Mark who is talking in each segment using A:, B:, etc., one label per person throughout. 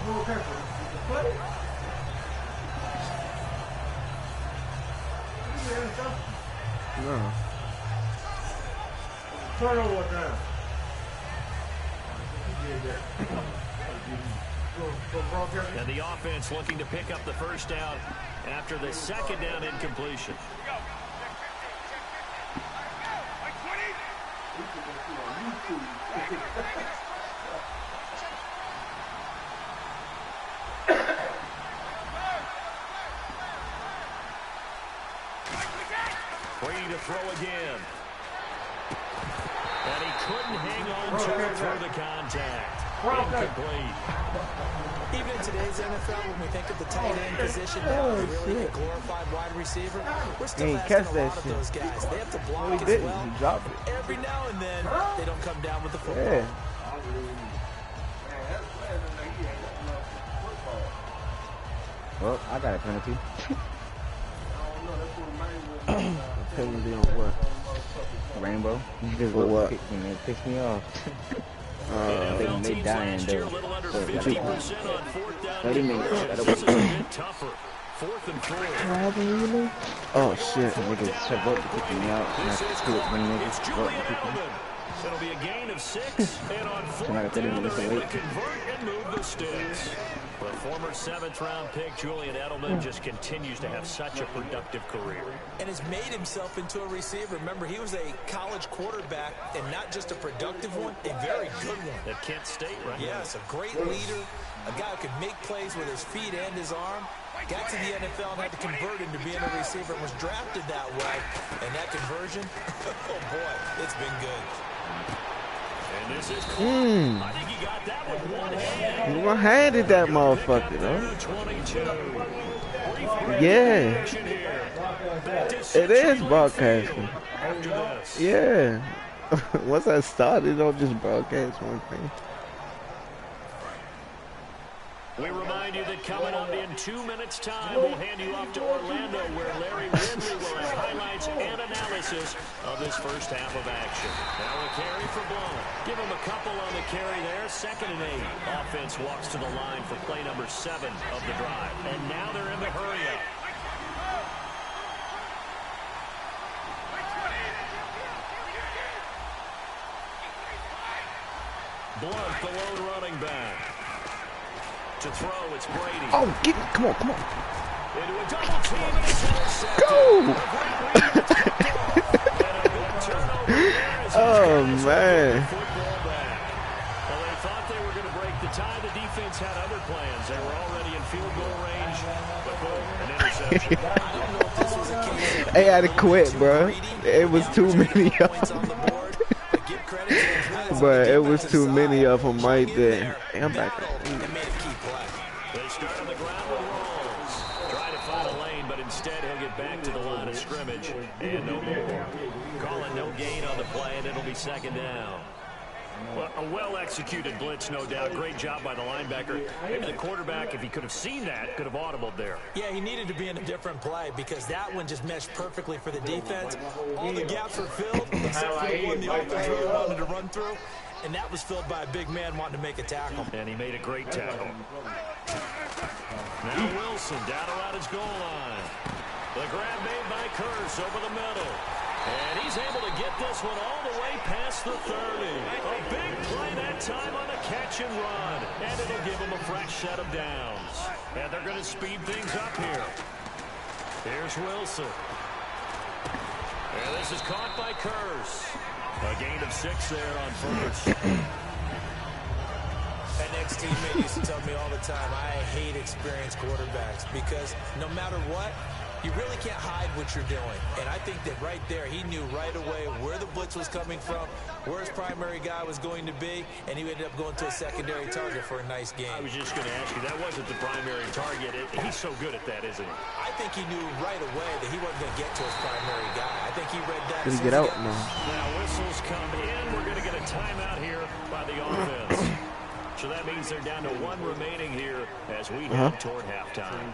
A: No.
B: Turnover down.
C: And the offense looking to pick up the first down after the second down incompletion. Free to throw again. And he couldn't hang on to it through the contact. Incomplete.
D: Even in today's NFL, when we think of the tight end position now, really a glorified wide receiver, we're still asking a lot of those guys. They have to block as well.
A: He dropped it.
D: Every now and then, they don't come down with the football.
A: Yeah. Well, I got a penalty. Penalty on what? Rainbow. You just
E: for what?
A: When they piss me off. They dying though. So 30 minutes. That'll be
C: tougher. 4th and 4.
E: Really? Oh shit.
A: Niggas serve up to kick me out. And I do it when niggas
C: It's
A: serve up
C: Julian
A: to kick me.
C: Edelman. It'll be a gain of 6, and on 4th down, they're able to convert and move the sticks. The former 7th-round pick, Julian Edelman, just continues to have such a productive career.
D: And has made himself into a receiver. Remember, he was a college quarterback, and not just a productive one, a very good one.
C: At Kent State, right?
D: Yes, a great leader, a guy who could make plays with his feet and his arm. Got to the NFL and had to convert into being a receiver and was drafted that way. And that conversion, oh boy, it's been good.
C: And this is I think he got that with one hand.
E: One-handed that motherfucker, though. Yeah. It is broadcasting. Yeah. Once I started, don't just broadcast one thing.
C: We remind you that coming up in 2 minutes' time, we'll hand you off to Orlando, where Larry Ridley will have highlights and analysis of this first half of action. Now a carry for Blount. Give him a couple on the carry there. 2nd and 8. Offense walks to the line for play number 7 of the drive. And now they're in the hurry-up. Blount, the lone running back. To throw, it's Brady.
E: Oh, get it. Come on, come on.
C: Into a double team, and it's intercepted.
E: Go! Oh, man.
C: Well, they thought they were going to break the tie. The defense had other plans. They were already in field goal range, but boom, an interception.
D: I don't know if this was a case of
E: They had to quit, bro. It was too many of
D: points on
E: them.
D: the board, but give credit to the guys
E: But
D: on the
E: it was
D: defensive
E: too many
D: side
E: of them right there. Hey, I'm back.
D: and made a key play.
C: They start on the ground with Rolls. Trying to find a lane, but instead he'll get back to the line of scrimmage. And no more. Calling no gain on the play, and it'll be 2nd down. Well, a well-executed blitz, no doubt. Great job by the linebacker. Maybe the quarterback, if he could have seen that, could have audibled there.
D: Yeah, he needed to be in a different play because that one just meshed perfectly for the defense. All the gaps were filled except for the one the offense really wanted to run through. And that was filled by a big man wanting to make a tackle.
C: And he made a great tackle. Now Wilson down around his goal line. The grab made by Curse over the middle. And he's able to get this one all the way past the 30. A big play that time on a catch and run. And it'll give him a fresh set of downs. And they're going to speed things up here. Here's Wilson. And this is caught by Curse. A gain of 6 there on first.
D: That next teammate used to tell me all the time, I hate experienced quarterbacks because no matter what, you really can't hide what you're doing. And I think that right there, he knew right away where the blitz was coming from, where his primary guy was going to be, and he ended up going to a secondary target for a nice game.
C: I was just going to ask you, that wasn't the primary target. He's so good at that, isn't he?
D: I think he knew right away that he wasn't going to get to his primary guy. I think he read that.
E: Did he get out? No.
C: Now whistles come in. We're going to get a timeout here by the offense. So that means they're down to 1 remaining here as we head toward halftime.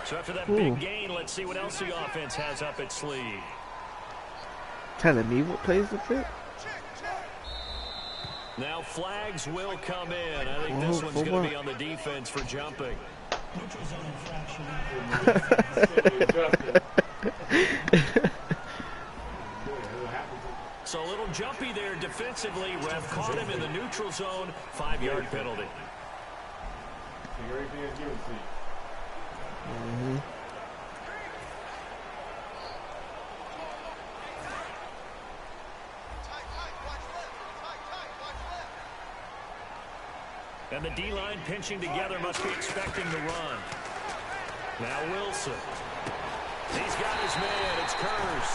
C: So after that big gain, let's see what else the offense has up its sleeve.
E: Telling me what plays to fit?
C: Now flags will come in. I think this one's going to be on the defense for jumping. So a little jumpy there defensively. Ref caught him in the neutral zone. 5-yard penalty. And the D-line pinching together, must be expecting the run. Now Wilson. He's got his man. It's Kurz.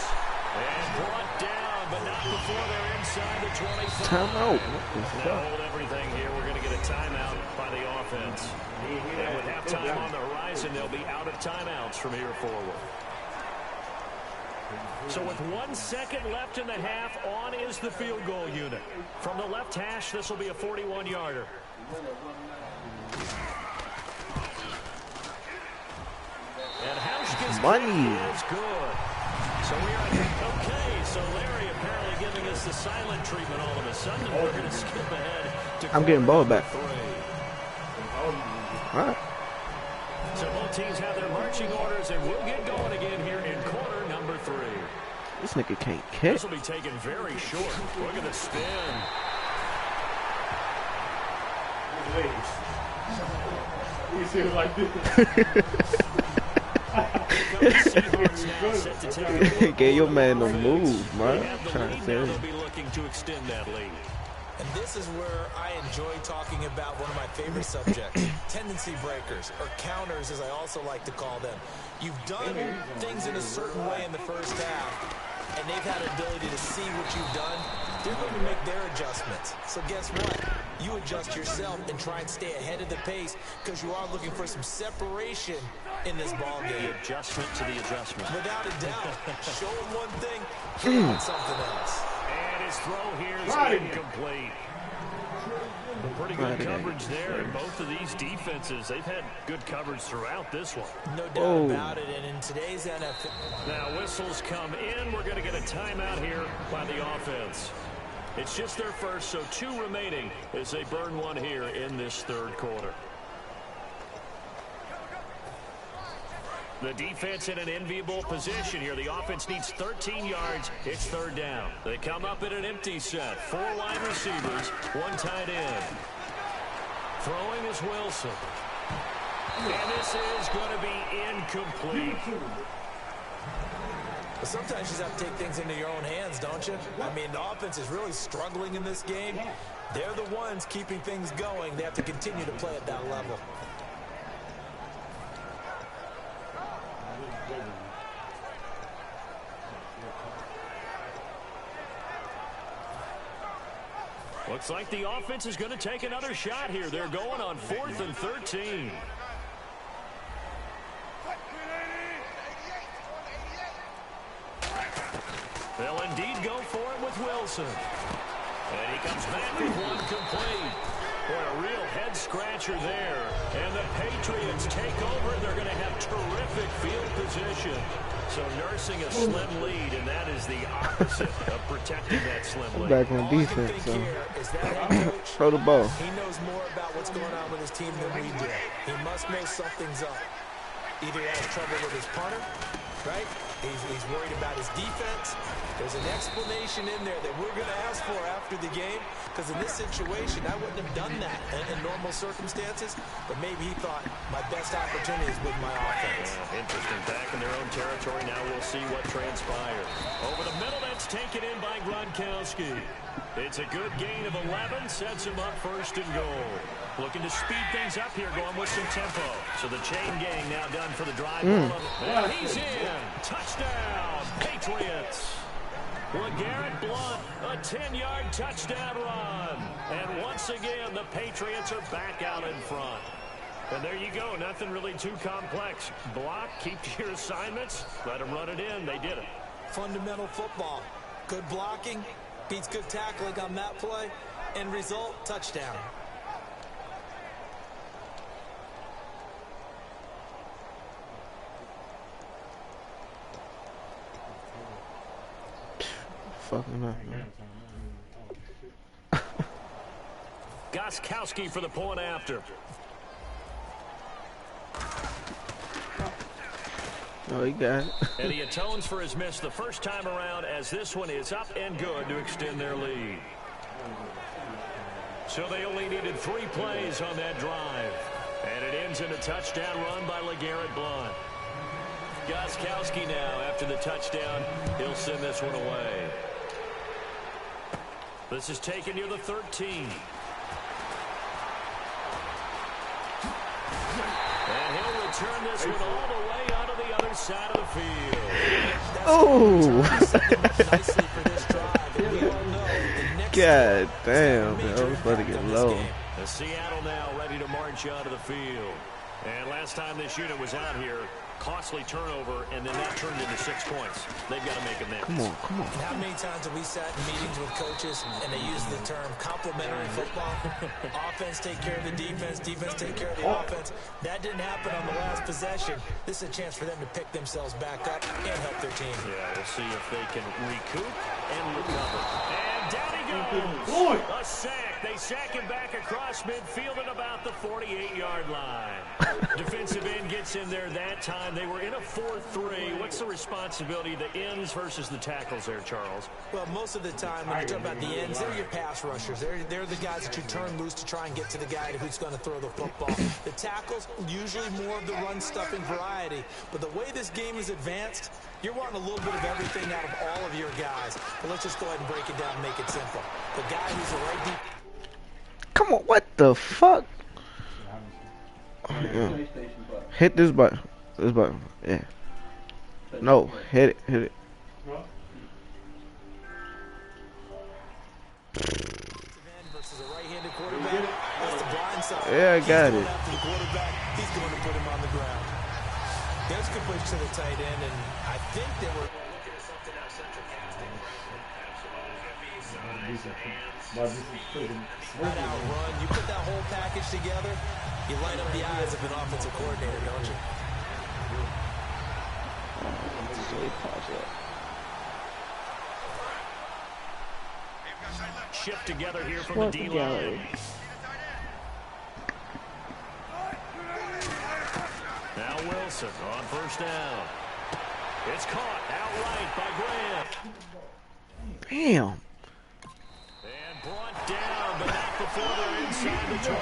C: And brought down, but not before they're inside the 25.
E: Timeout.
C: Now hold everything here. We're going to get a timeout by the offense. And with halftime on the horizon, they'll be out of timeouts from here forward. So with 1 second left in the half, on is the field goal unit. From the left hash, this will be a 41-yarder. And Hauschka's
E: money
C: is good. So we are okay. So Larry apparently giving us the silent treatment all of a sudden. We're going to skip ahead to
E: I'm getting ball back.
C: 3.
E: All right.
C: So both teams have their marching orders, and we'll get going again here in quarter number 3.
E: This nigga can't catch.
C: This will be taken very short. Look at the spin.
B: You see it like this.
E: Get your man to move, man. Trying to say.
C: They'll be looking to extend that lead.
D: And this is where I enjoy talking about one of my favorite subjects, tendency breakers, or counters as I also like to call them. You've done things in a certain way in the first half, and they've had an ability to see what you've done. They're going to make their adjustments. So guess what? You adjust yourself and try and stay ahead of the pace because you are looking for some separation in this ball game.
C: The adjustment to the adjustment.
D: Without a doubt. Show them one thing, show them something else.
C: And his throw here is incomplete. Pretty good coverage there in both of these defenses. They've had good coverage throughout this one.
D: No doubt about it. And in today's NFL.
C: Now whistles come in. We're going to get a timeout here by the offense. It's just their first, so 2 remaining as they burn one here in this third quarter. The defense in an enviable position here. The offense needs 13 yards. It's third down. They come up in an empty set. 4 wide receivers, 1 tight end. Throwing is Wilson. And this is going to be incomplete.
D: But sometimes you just have to take things into your own hands, don't you? I mean, the offense is really struggling in this game. They're the ones keeping things going. They have to continue to play at that level.
C: Looks like the offense is going to take another shot here. They're going on 4th and 13. They'll indeed go for it with Wilson. And he comes back with one complete. Boy, a real head-scratcher there. And the Patriots take over. They're going to have terrific field position. So nursing a slim lead, and that is the opposite of protecting that slim lead.
E: Back on defense, so throw the ball.
D: He knows more about what's going on with his team than we do. He must know something's up. Either he has trouble with his punter, right? He's worried about his defense. There's an explanation in there that we're going to ask for after the game, because in this situation, I wouldn't have done that in normal circumstances, but maybe he thought my best opportunity is with my offense.
C: Yeah, interesting. Back in their own territory. Now we'll see what transpired. Over the middle, that's taken in by Gronkowski. It's a good gain of 11, sets him up 1st and goal. Looking to speed things up here, going with some tempo. So the chain gang now done for the drive. And he's in. Touchdown, Patriots. LeGarrette Blount, a 10-yard touchdown run. And once again, the Patriots are back out in front. And there you go. Nothing really too complex. Block, keep to your assignments, let them run it in. They did it.
D: Fundamental football. Good blocking, beats good tackling on that play. End result, touchdown.
E: Fucking up, man.
C: Gostkowski for the point after.
E: Oh, he got it.
C: And he atones for his miss the first time around, as this one is up and good to extend their lead. So they only needed 3 plays on that drive. And it ends in a touchdown run by LeGarrette Blount. Gostkowski now, after the touchdown, he'll send this one away. This is taken near the 13. And he'll return this one all the way onto the other side of the field.
E: Oh! God damn, man. I was about to get low.
C: The Seattle now ready to march onto the field. And last time this unit was out here, costly turnover, and then that turned into 6 points. They've got to make amends.
E: Come on, come on.
D: How many times have we sat in meetings with coaches and they use the term complementary football? Offense take care of the defense, defense take care of the offense. That didn't happen on the last possession. This is a chance for them to pick themselves back up and help their team.
C: Yeah, we'll see if they can recoup and recover. And down he goes. A sack. They sack him back across midfield at about the 48-yard line. Defensive end gets in there that time. They were in a 4-3. What's the responsibility of the ends versus the tackles there, Charles?
D: Well, most of the time, when you talk about the ends, they're your pass rushers. They're the guys that you turn loose to try and get to the guy who's going to throw the football. The tackles, usually more of the run-stuffing variety. But the way this game is advanced, you're wanting a little bit of everything out of all of your guys. But let's just go ahead and break it down and make it simple. The guy who's the right deep...
E: Come on, what the fuck? Oh, yeah. Hit this button. This button. Yeah. No, hit it. Hit it. Yeah, I got it.
D: He's going to put him on the ground. There's a good push to the tight end, and I think they were... Spread out run. You put that whole package together, you light up the eyes of an offensive coordinator, don't you?
C: Shift together here from the D-line. Now Wilson on first down. It's caught outright by Grant.
E: Damn.
C: And brought down, but not before they're inside the 25.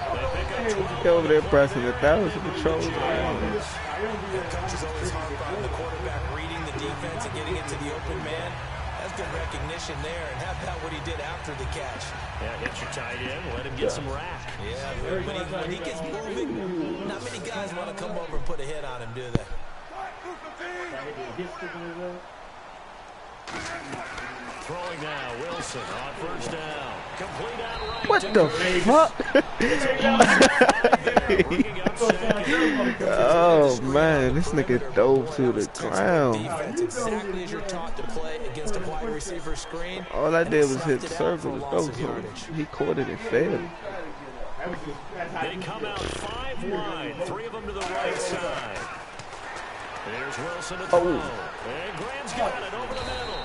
C: They pick up 12.
E: He over there pressing 1,000 patrols.
D: The coach is always hard on the quarterback reading the defense and getting it to the open man. That's good recognition there, and how about what he did after the catch?
C: Yeah, hit your tight end, let him get some rack.
D: Yeah, when he gets moving, not many guys want to come over and put a hit on him, do they?
C: Throwing now, Wilson on first down. Complete outright.
E: What the fuck? Oh man, this nigga dove to the ground.
D: Defense exactly as you're taught to play against a wide receiver screen.
E: All I did was hit circle and go to him. He caught it and failed.
C: They come out 5 wide, 3 of them to the right side. There's Wilson to throw. And Graham's got it over the middle.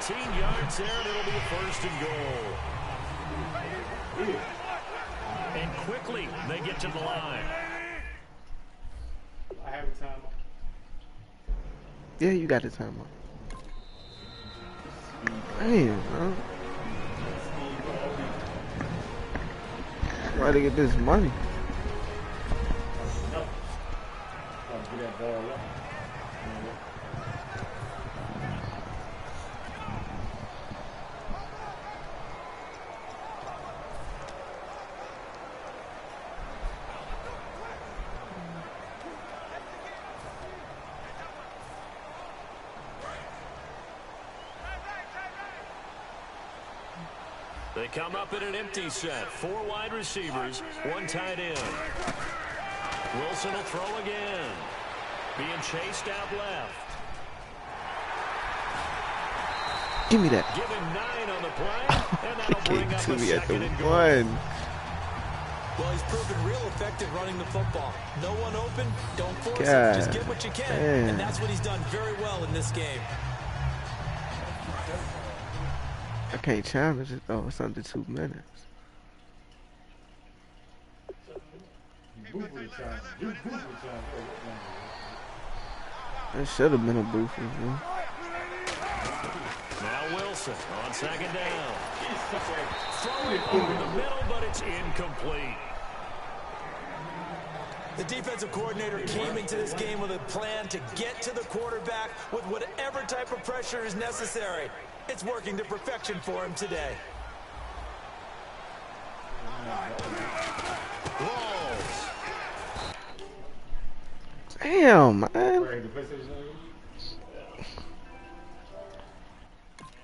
C: 18 yards there, and it'll be a first and goal. And quickly, they get to the line.
B: I have a timeout.
E: Yeah, you got the timeout. Damn, bro. Try to get this money.
C: They come up in an empty set. 4 wide receivers, 1 tight end. Wilson will throw again. Being chased out left.
E: Give me that.
C: Give him 9 on the play, and that'll bring up
E: to
C: a
E: me at the
C: 2nd and goal.
E: 1.
D: Well, he's proven real effective running the football. No one open, don't force it.
E: God,
D: Just get what you can.
E: damn.
D: And that's what he's done very well in this game.
E: I can't challenge it though. It's under 2 minutes. That should have been a booth. Man.
C: Now Wilson on second down. Throwing over the middle, but it's incomplete.
D: The defensive coordinator came into this game with a plan to get to the quarterback with whatever type of pressure is necessary. It's working to perfection for him today.
C: Rolls.
E: Damn, man.
C: And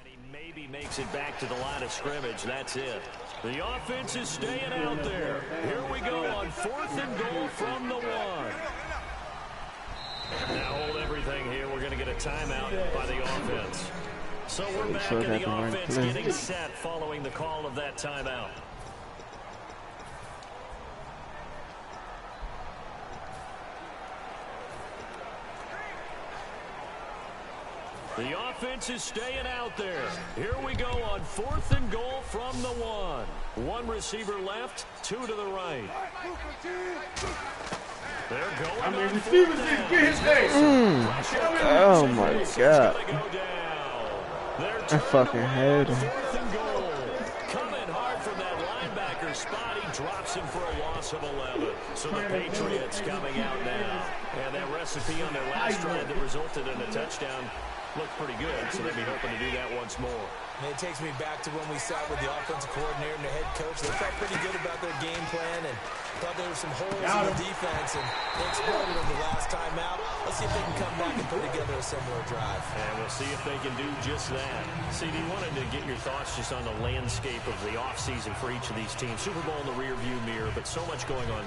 C: he maybe makes it back to the line of scrimmage. That's it. The offense is staying out there. Here we go on 4th and goal from the 1. Now hold everything here. We're going to get a timeout by the offense. So we're back in the offense getting set following the call of that timeout. The offense is staying out there. Here we go on 4th and goal from the 1. One receiver left, 2 to the right. They're going. I mean, receivers didn't get his face.
E: Oh my God. I fucking had him.
C: 4th and goal. Coming hard from that linebacker spot. He drops him for a loss of 11. So the Patriots coming out now. And that recipe on their last drive that resulted in a touchdown looked pretty good, so they'll be hoping to do that once more.
D: And it takes me back to when we sat with the offensive coordinator and the head coach. They felt pretty good about their game plan and thought there were some holes in the defense, and they exploited them the last time out. Let's see if they can come back and put together a similar drive.
C: And we'll see if they can do just that. CD, wanted to get your thoughts just on the landscape of the offseason for each of these teams. Super Bowl in the rearview mirror, but so much going on.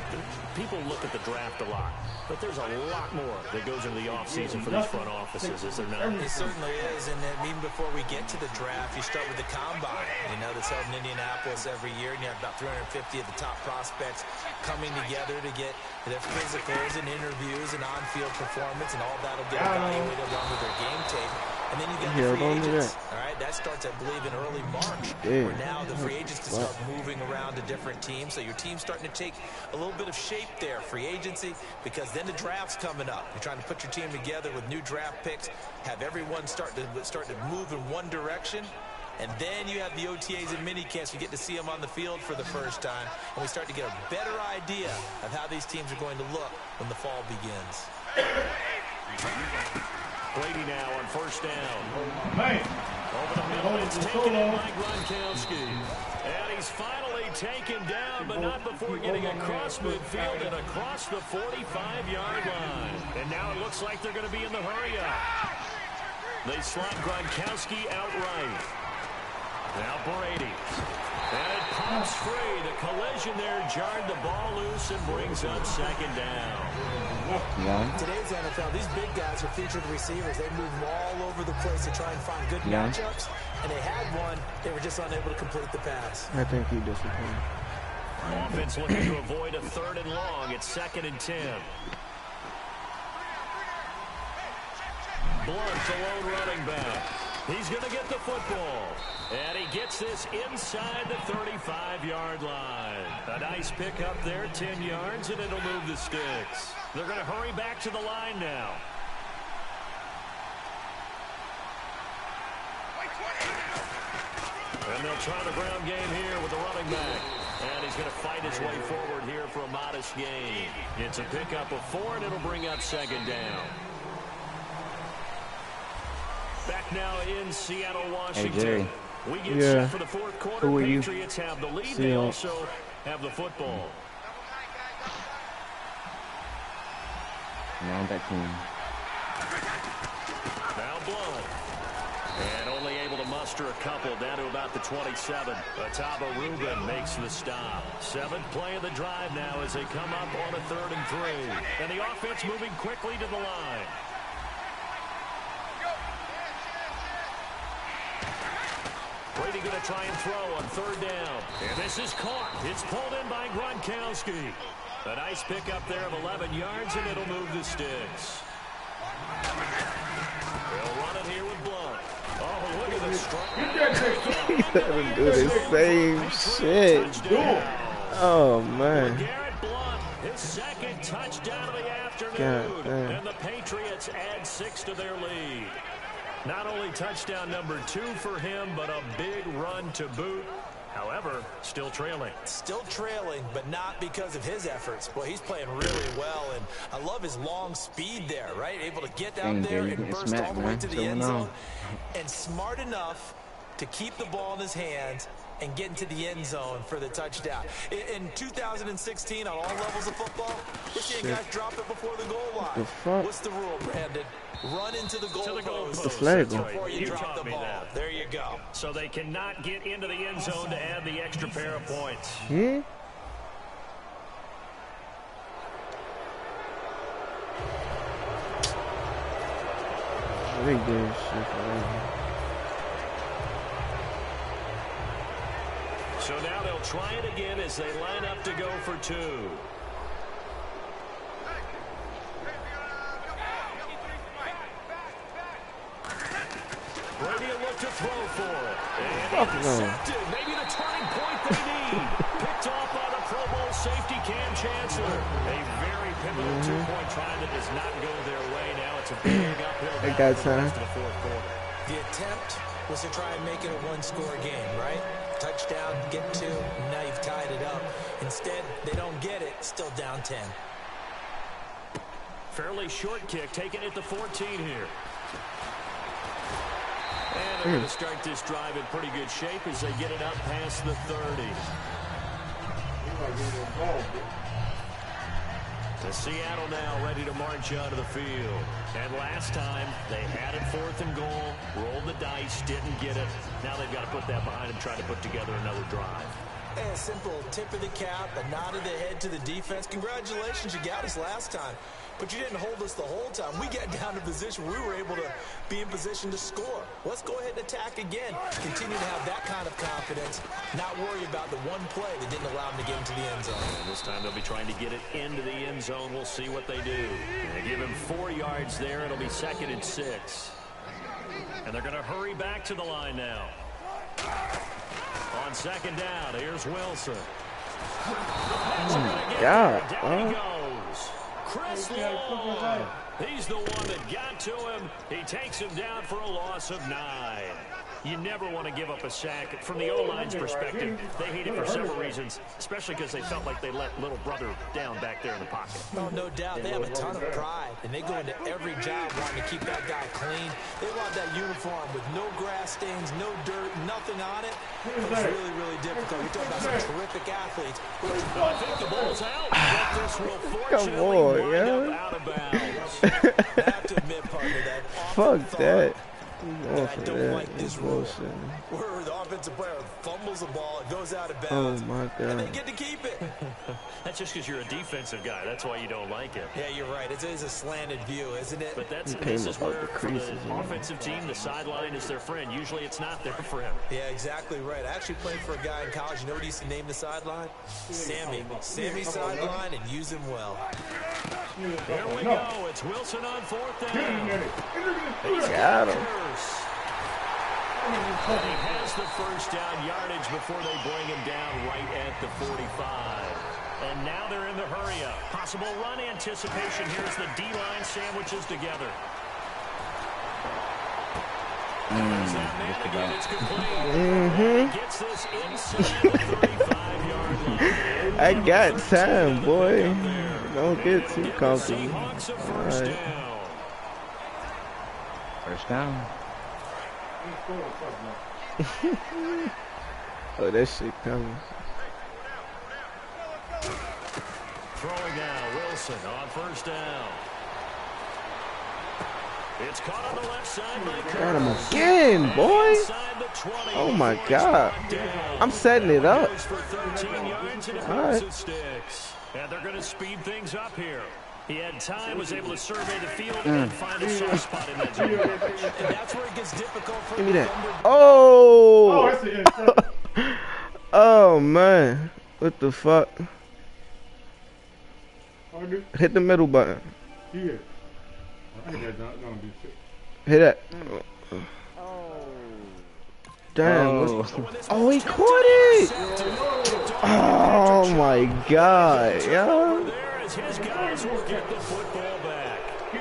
C: People look at the draft a lot, but there's a lot more that goes into the offseason for these front offices, is there not?
D: It certainly is, and even before we get to the draft, you start with the combine. You know, that's held in Indianapolis every year, and you have about 350 of the top prospects coming together to get their physicals and interviews and on-field performance, and all that will get evaluated along with their game tape. And then you get the free agents. All right, that starts, I believe, in early March, where now the free agents can start moving around to different teams. So your team's starting to take a little bit of shape there, free agency, because then the draft's coming up. You're trying to put your team together with new draft picks, have everyone start to move in one direction. And then you have the OTAs and minicamps. You get to see them on the field for the first time. And we start to get a better idea of how these teams are going to look when the fall begins.
C: Brady now on 1st down. Over the middle, it's taken in by Gronkowski. And he's finally taken down, but not before getting across midfield and across the 45-yard line. And now it looks like they're going to be in the hurry-up. They slot Gronkowski outright. Now Brady. And it pops free. The collision there jarred the ball loose and brings up 2nd down.
D: Today's NFL, these big guys are featured receivers. They move all over the place to try and find good matchups. And they had one. They were just unable to complete the pass.
E: I think he disappointed.
C: Offense looking to avoid a 3rd and long. It's 2nd and 10. Blunt, the lone running back. He's going to get the football. And he gets this inside the 35-yard line. A nice pickup there, 10 yards, and it'll move the sticks. They're going to hurry back to the line now. And they'll try the ground game here with the running back. And he's going to fight his way forward here for a modest gain. It's a pickup of 4, and it'll bring up 2nd down. Back now in Seattle, Washington. We get set for the 4th quarter. Patriots have the lead. They also have the football.
A: Now that team.
C: Now Blunt. And only able to muster a couple down to about the 27. Ataba Rubin makes the stop. 7th play of the drive now as they come up on a 3rd and 3. And the offense moving quickly to the line. Brady going to try and throw on 3rd down. And this is caught. It's pulled in by Gronkowski. A nice pickup there of 11 yards, and it'll move the sticks. They'll run it here with Blunt. Oh, look at the strike.
E: He's gonna do the same shit. Oh, man.
C: Garrett Blunt His second touchdown of the afternoon. And the Patriots add 6 to their lead. Not only touchdown number 2 for him, but a big run to boot. However, still trailing.
D: Still trailing, but not because of his efforts. Boy, he's playing really well, and I love his long speed there, right? Able to get out there and burst all the way to the end zone. And smart enough to keep the ball in his hands and get into the end zone for the touchdown. In 2016, on all levels of football, we're seeing guys drop it before the goal line. What's the rule, Brandon? Run into the goal post before you drop the ball. There you go.
C: So they cannot get into the end zone to add the extra pair of points. So now they'll try it again as they line up to go for 2. Brady a look to throw for it. And intercepted. Maybe the turning point they need. Picked off by the Pro Bowl safety Cam Chancellor. A very pivotal 2-point try that does not go their way. Now it's a big uphill battle for the rest of the fourth quarter.
D: The attempt was to try and make it a one-score game, right? Touchdown, get 2, now you've tied it up. Instead, they don't get it, still down 10.
C: Fairly short kick, taking it to 14 here. And they're going to start this drive in pretty good shape as they get it up past the 30. To Seattle now, ready to march onto the field. And last time, they had it 4th and goal, rolled the dice, didn't get it. Now they've got to put that behind them, try to put together another drive.
D: A simple tip of the cap, a nod of the head to the defense. Congratulations, you got us last time. But you didn't hold us the whole time. We got down to position where we were able to be in position to score. Let's go ahead and attack again. Continue to have that kind of confidence. Not worry about the one play that didn't allow them to get into the end zone.
C: And this time they'll be trying to get it into the end zone. We'll see what they do. They give him 4 yards there. It'll be 2nd and 6. And they're going to hurry back to the line now. On 2nd down, here's Wilson.
E: God.
C: Down he goes. Chris Long. He's the one that got to him. He takes him down for a loss of 9. You never want to give up a sack. From the O-line's perspective, they hate it for several reasons, especially because they felt like they let little brother down back there in the pocket.
D: Oh, no doubt. They have a ton of pride, and they go into every job wanting to keep that guy clean. They want that uniform with no grass stains, no dirt, nothing on it. It's really, really difficult. You're talking about some terrific athletes.
C: I think the ball's out, but this will fortunately wind up out of bounds.
D: I have to admit, partner, that
E: Fuck that.
D: I don't like this rule where the offensive player fumbles the ball, it goes out of bounds, and they get to keep it.
C: That's just because you're a defensive guy. That's why you don't like it.
D: Yeah, you're right. It is a slanted view, isn't it?
C: But this is where, for the offensive team, the sideline is their friend. Usually it's not there for him.
D: Yeah, exactly right. I actually played for a guy in college. You know what he used to name the sideline? Sammy. Sammy sideline, and use him well.
C: Here we go. It's Wilson on 4th down.
E: They got him.
C: And he has the first down yardage before they bring him down right at the 45. And now they're in the hurry-up. Possible run anticipation. Here's the D-line sandwiches together. It's complete. Gets this inside the 35-yard line.
E: I got time, boy. Don't get too comfortable.
C: Right.
A: First down.
E: Oh, that shit coming.
C: Throwing now, Wilson on 1st down. It's caught on the left side by
E: Got him again, boy. Oh my God. I'm setting it up. All right.
C: And they're going to speed things up here. He had time, was able to survey the field, and find a soft spot in that zone.
D: And that's where it gets difficult for
E: Give me that. Oh! Oh, man. What the fuck? Hit the middle button. Hit that. Damn. Oh, he caught it! Oh, my God. Yeah.
C: as his guys will get the football back.
D: We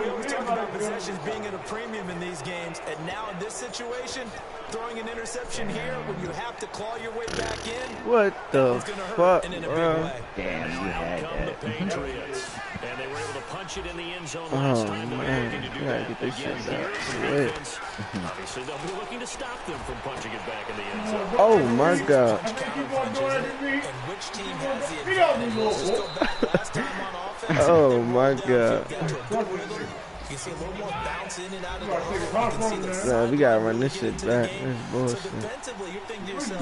D: always talk about possessions being at a premium in these games, and now in this situation, throwing an interception here when you have to claw your way back in.
E: What the fuck, bro?
A: Damn, you had that.
C: The Patriots, and they were able to punch it in the end zone last time.
E: Man,
C: Looking to do
E: gotta
C: that
E: get this
C: again
E: shit
C: here.
E: back.
C: Defense, obviously, they'll be looking to stop them from punching it back in the end zone.
E: Oh my god.
D: And which team has the advantage? Let's just go back last time on offense.
E: Oh my god.
D: You see a little more bounce in and out of the hole. You can see the
E: Nah, we gotta run this shit back. That's
D: So
E: bullshit.
D: defensively, you're thinking to yourself,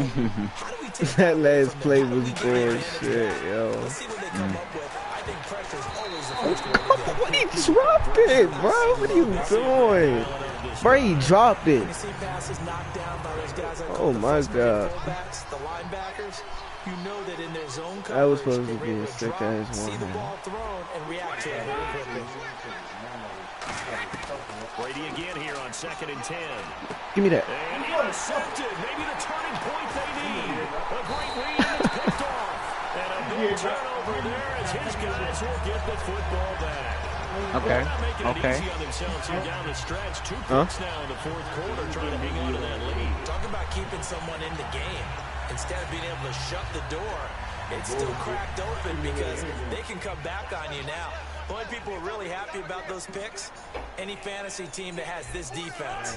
D: how do we take
E: That last
D: from
E: play
D: them? How do
E: was
D: we get advantage
E: bullshit,
D: here?
E: yo.
D: Let's see what they come up with. I think pressure is always the first way to go.
E: What he dropped it, bro? What are you doing? Bro, he dropped it.
D: You see passes knocked down by those guys like
E: Oh
D: the
E: my
D: freshman
E: god.
D: fullbacks, the linebackers. You know that in their zone coverage,
E: That was supposed to
D: they
E: be
D: were
E: a
D: able to
E: sick
D: drop,
E: ass
D: see
E: one,
D: the
E: man.
D: ball thrown, and react to it very quickly.
C: Brady again here on 2nd and 10.
E: Give me that.
C: And intercepted. Maybe the turning point they need. A great read and it's picked off. And a big turnover there as his guys will get the football back.
A: Okay.
C: They're not making it
A: Okay.
C: easy on themselves here down the stretch. 2 picks now in the 4th quarter trying to hang on to that lead.
D: Talk about keeping someone in the game. Instead of being able to shut the door, it's still cracked open because they can come back on you now. The only people who are really happy about those picks, any fantasy team that has this defense.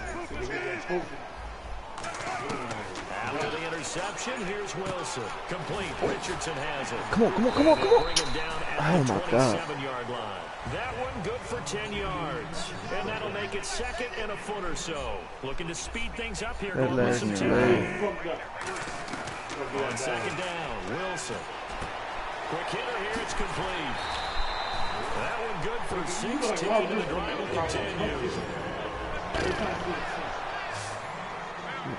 C: After the interception, here's Wilson. Complete. Richardson has it.
E: Come on, come on, come on, come on.
C: Bring him down at
E: Oh
C: the
E: my god.
C: 27-yard line. That one good for 10 yards. And that'll make it 2nd and a foot or so. Looking to speed things up here.
E: That
C: Going with
E: last
C: some
E: play.
C: time. On 2nd down, Wilson. Quick hitter here, it's complete. That one good for 16, and the drive will continue.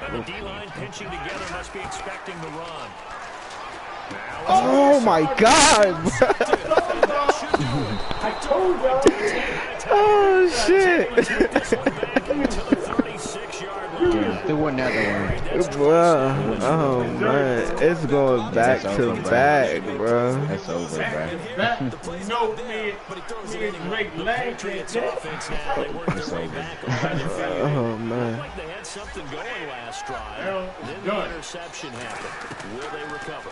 C: And the D-line pinching together must be expecting the run.
E: Oh my god, bro.
B: I told y'all.
E: Oh shit.
A: There wasn't another one.
E: Bro. Oh man. It's going back
A: That's
E: to
A: over, bro.
E: back, bro.
A: That's over, bro.
B: That, no, me and Drake laughed at
C: Patriots
B: that.
C: offense now, they work their way back on the field.
E: Oh man.
C: Like they had something going last drive.
B: Well,
C: Then
B: done.
C: the interception happened. Will they recover?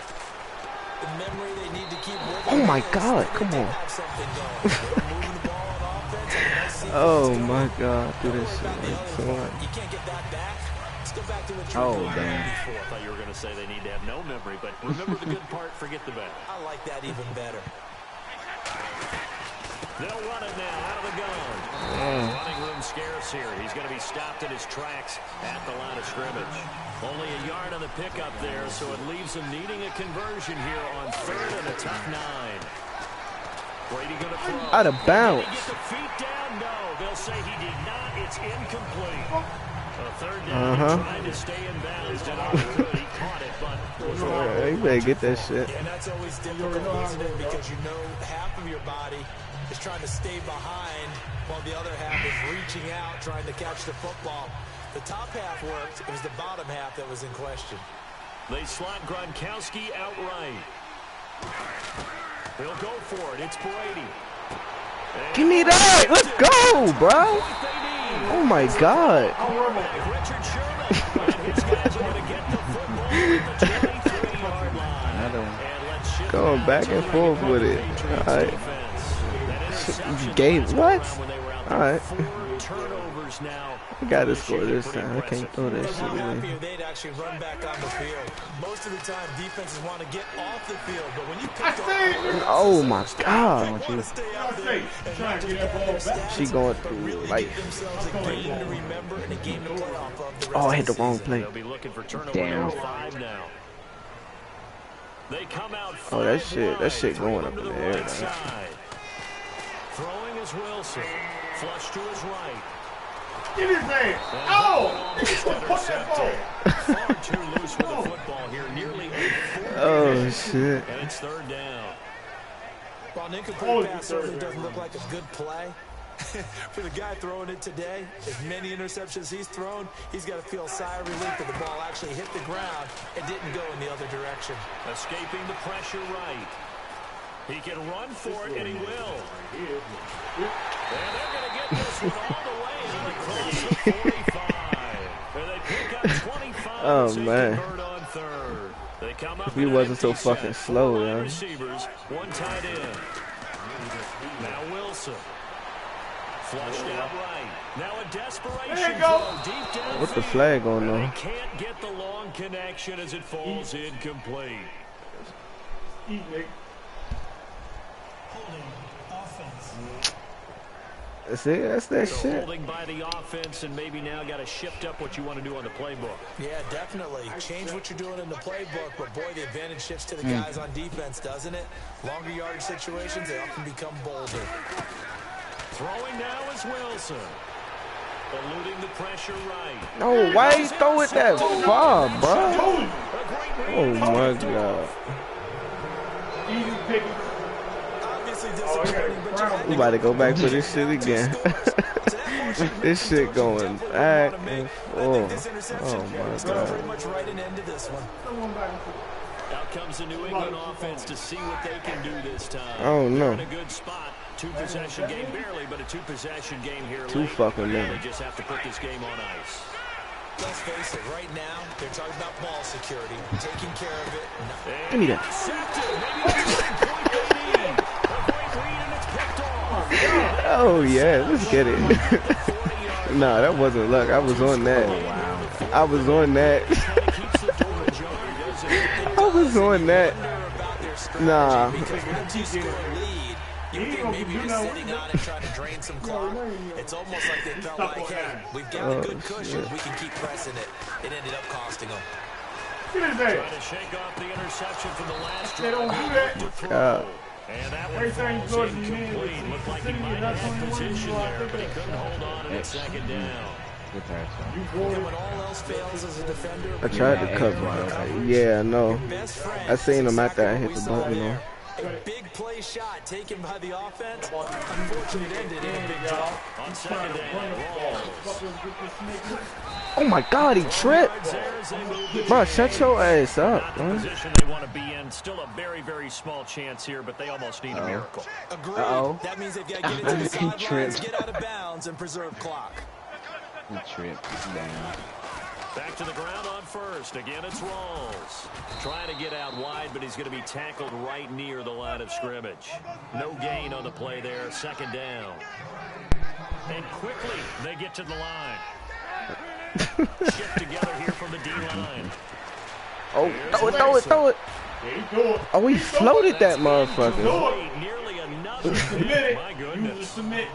D: The memory they need to keep with
E: Oh
D: them
E: my
D: is
E: god,
D: they
E: come
D: do
E: on.
D: have something going. They're moving the ball on offense, and I see
E: Oh
D: things
E: my
D: going.
E: god, do
D: Don't
E: this
D: worry
E: shit
D: about the
E: like
D: other
E: so
D: part.
E: much.
D: You can't get that back. Let's go back to what you
A: Oh,
D: were doing
A: damn.
D: before.
C: I thought you were going to say they need to have no memory, but remember the good part, forget the bad.
D: I like that even better.
C: They'll run it now out of the gun. Running room scarce here. He's going to be stopped in his tracks at the line of scrimmage. Only a yard on the pickup there, so it leaves him needing a conversion here on 3rd and a tough 9. Brady going to throw.
E: Out of bounds.
C: Did he get the feet down? No. They'll say he did not. It's incomplete. A 3rd down, trying to stay in bounds. Did all he could. He caught it, but was wrong.
E: Yeah, you better get that shit.
D: And that's always difficult, isn't it? Because you know half of your body is trying to stay behind while the other half is reaching out, trying to catch the football. The top half worked. It was the bottom half that was in question.
C: They slot Gronkowski outright. They'll go for it. It's Brady.
E: Give me that. Let's go, bro. Oh my god.
C: Richard Sherman. And his guys are going to get the football at the 23-yard line.
A: Another one.
C: And let's ship
E: Going back and forth with it. Alright. Game what? Alright.
C: 4 turnovers now.
E: I gotta score this time. I can't throw that shit
D: How
E: away.
D: happy are they to actually run back on the field? Most of the time, defenses want to get off the field, but when you pick
E: Oh my god.
D: want to stay out there and not just get their stats,
E: She going
D: but
E: through
D: really
E: life.
D: give themselves a game to remember and a game to play off of the rest
E: Oh, I hit
D: of
E: the wrong
D: season.
E: play.
C: They'll be looking for turnover
A: Damn.
C: number 5 now. They come out
E: Oh, that
C: 5
E: shit
C: wide,
E: going up
C: to
E: in
C: the
E: the air,
C: right
E: man.
C: side. Throwing is Wilson. Flush to his right.
B: Get his ass. Oh! What's that for?
C: Far too loose with the football here. Nearly a 4
E: Oh shit.
C: and it's 3rd down.
D: While an incomplete pass certainly doesn't look like a good play, for the guy throwing it today, as many interceptions he's thrown, he's got to feel a sigh of relief that the ball actually hit the ground and didn't go in the other direction.
C: Escaping the pressure right. He can run for it, and he will. And they're going to get this one all the way out across the 45. And they pick up 25
E: Oh, man.
C: convert on third. They come up
E: If he
C: with
E: wasn't so
C: an empty
E: fucking
C: set.
E: slow,
C: 4 wide
E: yeah.
C: receivers, 1 tight end. Now Wilson. Flushed out right. Now a desperation
B: There you go.
C: throw deep down.
E: What's the flag going on?
C: They can't get the long connection as it falls incomplete.
B: Eat, Nick.
E: See, that's that
C: So
E: shit.
C: holding by the offense, and maybe now got to shift up what you want to do on the playbook.
D: Yeah, definitely. Change what you're doing in the playbook, but boy, the advantage shifts to the guys on defense, doesn't it? Longer yardage situations, they often become bolder.
C: Throwing now is Wilson. Eluding the pressure right.
E: No, why you throw it that far, bro? Oh my god.
B: Easy picking.
D: Obviously disappointing, but you had
E: We about to go back for this shit again. This shit going back and forth. Oh my god.
D: pretty much right an end to this one.
C: Out comes the New England offense to see what they can do this time.
E: Oh no.
C: In a good spot. 2-possession game barely, but a 2-possession game here.
E: Too
C: late.
E: fucking
C: They
E: late.
C: just have to put this game on ice.
D: Let's face it, right now, they're talking about ball security, taking care of it.
E: Give me that.
C: Intercepted. Maybe that's the point they need. A great read, and it's picked off.
E: Oh yeah, let's get it. Nah, that wasn't luck. I was on that. I was on that. I was on that. Nah.
D: You think maybe you're just sitting on it trying to drain some clock? It's almost like they felt like, hey, we've got a good cushion. We can keep pressing it. It ended up costing them.
B: Get his
C: Trying
B: ass.
C: to shake off the interception from the last
B: They don't do
C: drive.
B: that.
C: To throw.
E: God.
C: And that one
B: Everything
C: falls
B: Jordan Means
C: incomplete.
B: is
C: Looked like he
B: sitting
C: might
B: in
C: have
B: that
C: had
B: 21,
C: position
B: you know, I
C: there,
B: think
C: but he
B: that-
C: couldn't hold on, and it's second down.
D: And when all else fails as a defender,
E: I tried to cover. Yeah, I know.
D: best friend,
E: I seen him after I
D: exactly
E: hit
D: what
E: the
D: we saw
E: button,
D: there. A big play shot taken by the offense. Unfortunately, it ended in a big drop.
C: On second down, Rawls.
E: Oh my god, he tripped.
C: Yards there as they move the
E: Bro,
C: chains.
E: shut your ass
C: Not
E: up,
C: the
E: man.
C: position they want to be in. Still a very, very small chance here, but they almost need a miracle.
D: Agreed.
E: Uh-oh.
D: That means they've got to get into the sidelines, get out of bounds, and preserve clock.
A: He tripped down.
C: Back to the ground on first. Again, it's Rawls. Trying to get out wide, but he's going to be tackled right near the line of scrimmage. No gain on the play there. Second down. And quickly, they get to the line. Shift together here from the D-line.
E: Oh, throw it.
B: Yeah, he do it.
E: Oh, he floated that motherfucker.
C: Wait, nearly another
B: Submit
C: hit.
B: it.
C: My
B: Use
C: goodness.
B: the submit.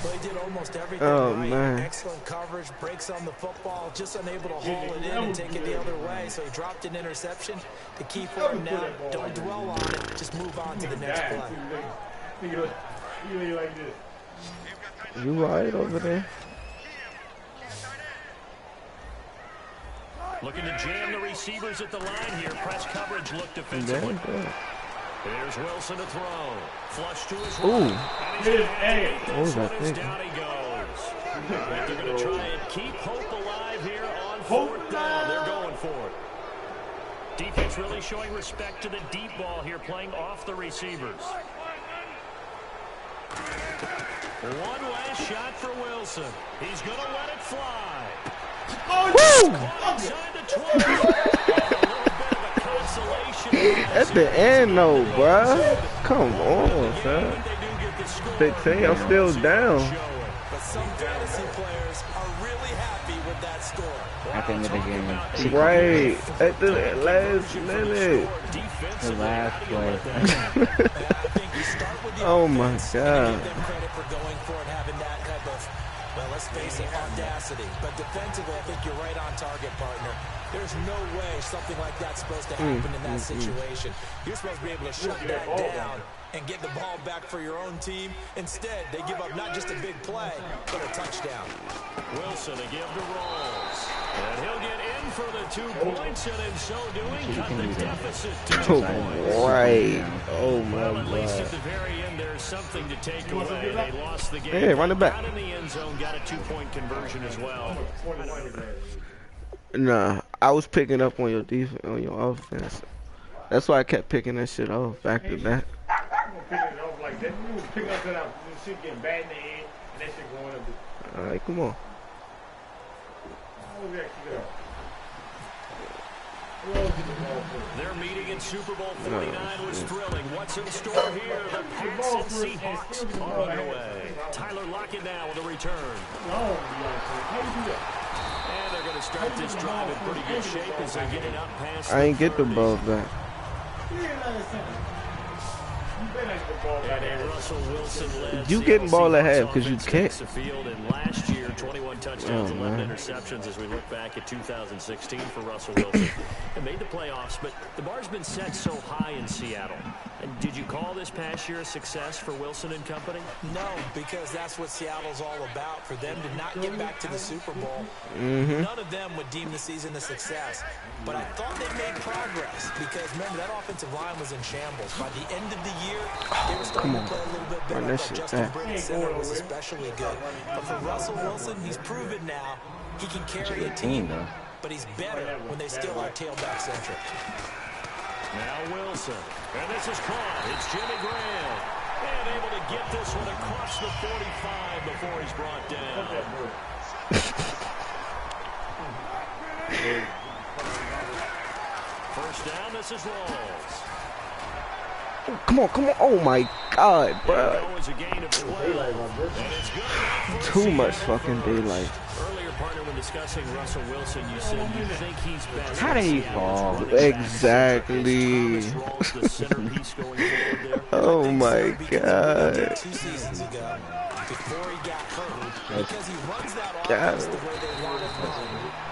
D: But he did almost everything
E: Oh,
D: right.
E: man.
D: Excellent coverage, breaks on the football, just unable to haul it in and take it the other way. So he dropped an interception. The key for him now, don't dwell on it, just move on to the next play.
B: Think of it like this.
E: You right over there?
C: Looking to jam the receivers at the line here. Press coverage looked defensively.
E: Damn.
C: There's Wilson to throw. Flush to his
E: Ooh.
C: right. And he's
B: His
C: gonna have to
B: ass.
C: make
E: What was
C: this
E: I
C: one as
E: thinking?
C: down he goes. But they're going to try and keep hope alive here on fourth down. They're going for it. Defense really showing respect to the deep ball here, playing off the receivers. One last shot for Wilson. He's going to let it fly.
E: Woo!
C: Inside the 20. And a little bit of a consolation.
E: At the end, though, bruh. Come on, son.
C: They do get the score.
E: 16, I'm still down.
D: But some fantasy players are really happy with that score.
A: At the end of the game.
E: Right. At the last minute.
A: The last play.
E: Oh, my God.
D: Give them credit for going for it, having that type of, well, let's face it, audacity. But defensively, I think you're right on target, partner. There's no way something like that's supposed to happen in that situation. You're supposed to be able to shut that down and get the ball back for your own team. Instead, they give up not just a big play, but a touchdown.
C: Wilson to give to Rawls. And he'll get in for the 2 points, and in so doing, cut the deficit to 2 points.
E: Right. Oh, my
C: Well, at least at
E: God.
C: the very end, there's something to take away. They lost the game.
E: Hey, run it back.
C: Got in the end zone, got a 2-point conversion as well.
E: Nah, I was picking up on your defense, on your offense. That's why I kept picking that shit off back to back.
B: picking it off like that. You was picking up that shit getting bad in the head, and that shit going up.
E: All right, come on.
B: How was that kick it off?
C: Their meeting in Super Bowl 49 was thrilling. What's in store here? The Pats and Seahawks are underway. Tyler Lockett now with a return. And they're going to start this drive in pretty good shape as they get it up past
E: I ain't get the ball back.
C: Russell Wilson led
E: You getting ball at half because you can't.
C: the field, and last year 21 touchdowns, 11 interceptions as we look back at 2016 for Russell Wilson. They made the playoffs, but the bar's been set so high in Seattle. And did you call this past year a success for Wilson and company?
D: No, because that's what Seattle's all about. For them to not get back to the Super Bowl, none of them would deem the season a success. But I thought they made progress because, remember, that offensive line was in shambles. By the end of the year, they were starting to play a little bit better. I thought Justin Britt's center was especially good. But for Russell Wilson, he's proven now he can carry a team, but he's better when they still are tailback-centric.
C: Now Wilson, and this is caught. It's Jimmy Graham, and able to get this one across the 45 before he's brought down. First down, this is Rawls.
E: Oh, come on, come on. Oh, my God, bro. Too much fucking daylight.
C: Earlier, partner, when discussing Russell Wilson, you said you think he's best.
A: How did he fall?
E: Exactly. Oh, my God.
D: 2 seasons ago, before he got hurt, because he runs that offense the way they want it to run.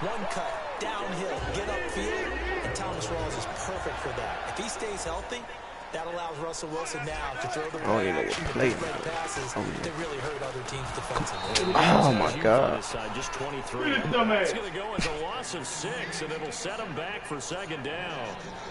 D: One cut, downhill, get upfield, and Thomas Rawls is perfect for that. If he stays healthy, that allows Russell Wilson now to throw the ball action to make red passes that really hurt other teams defensively.
E: Oh, my God.
C: Just 23. It's going to go as a loss of 6, and it'll set him back for second down.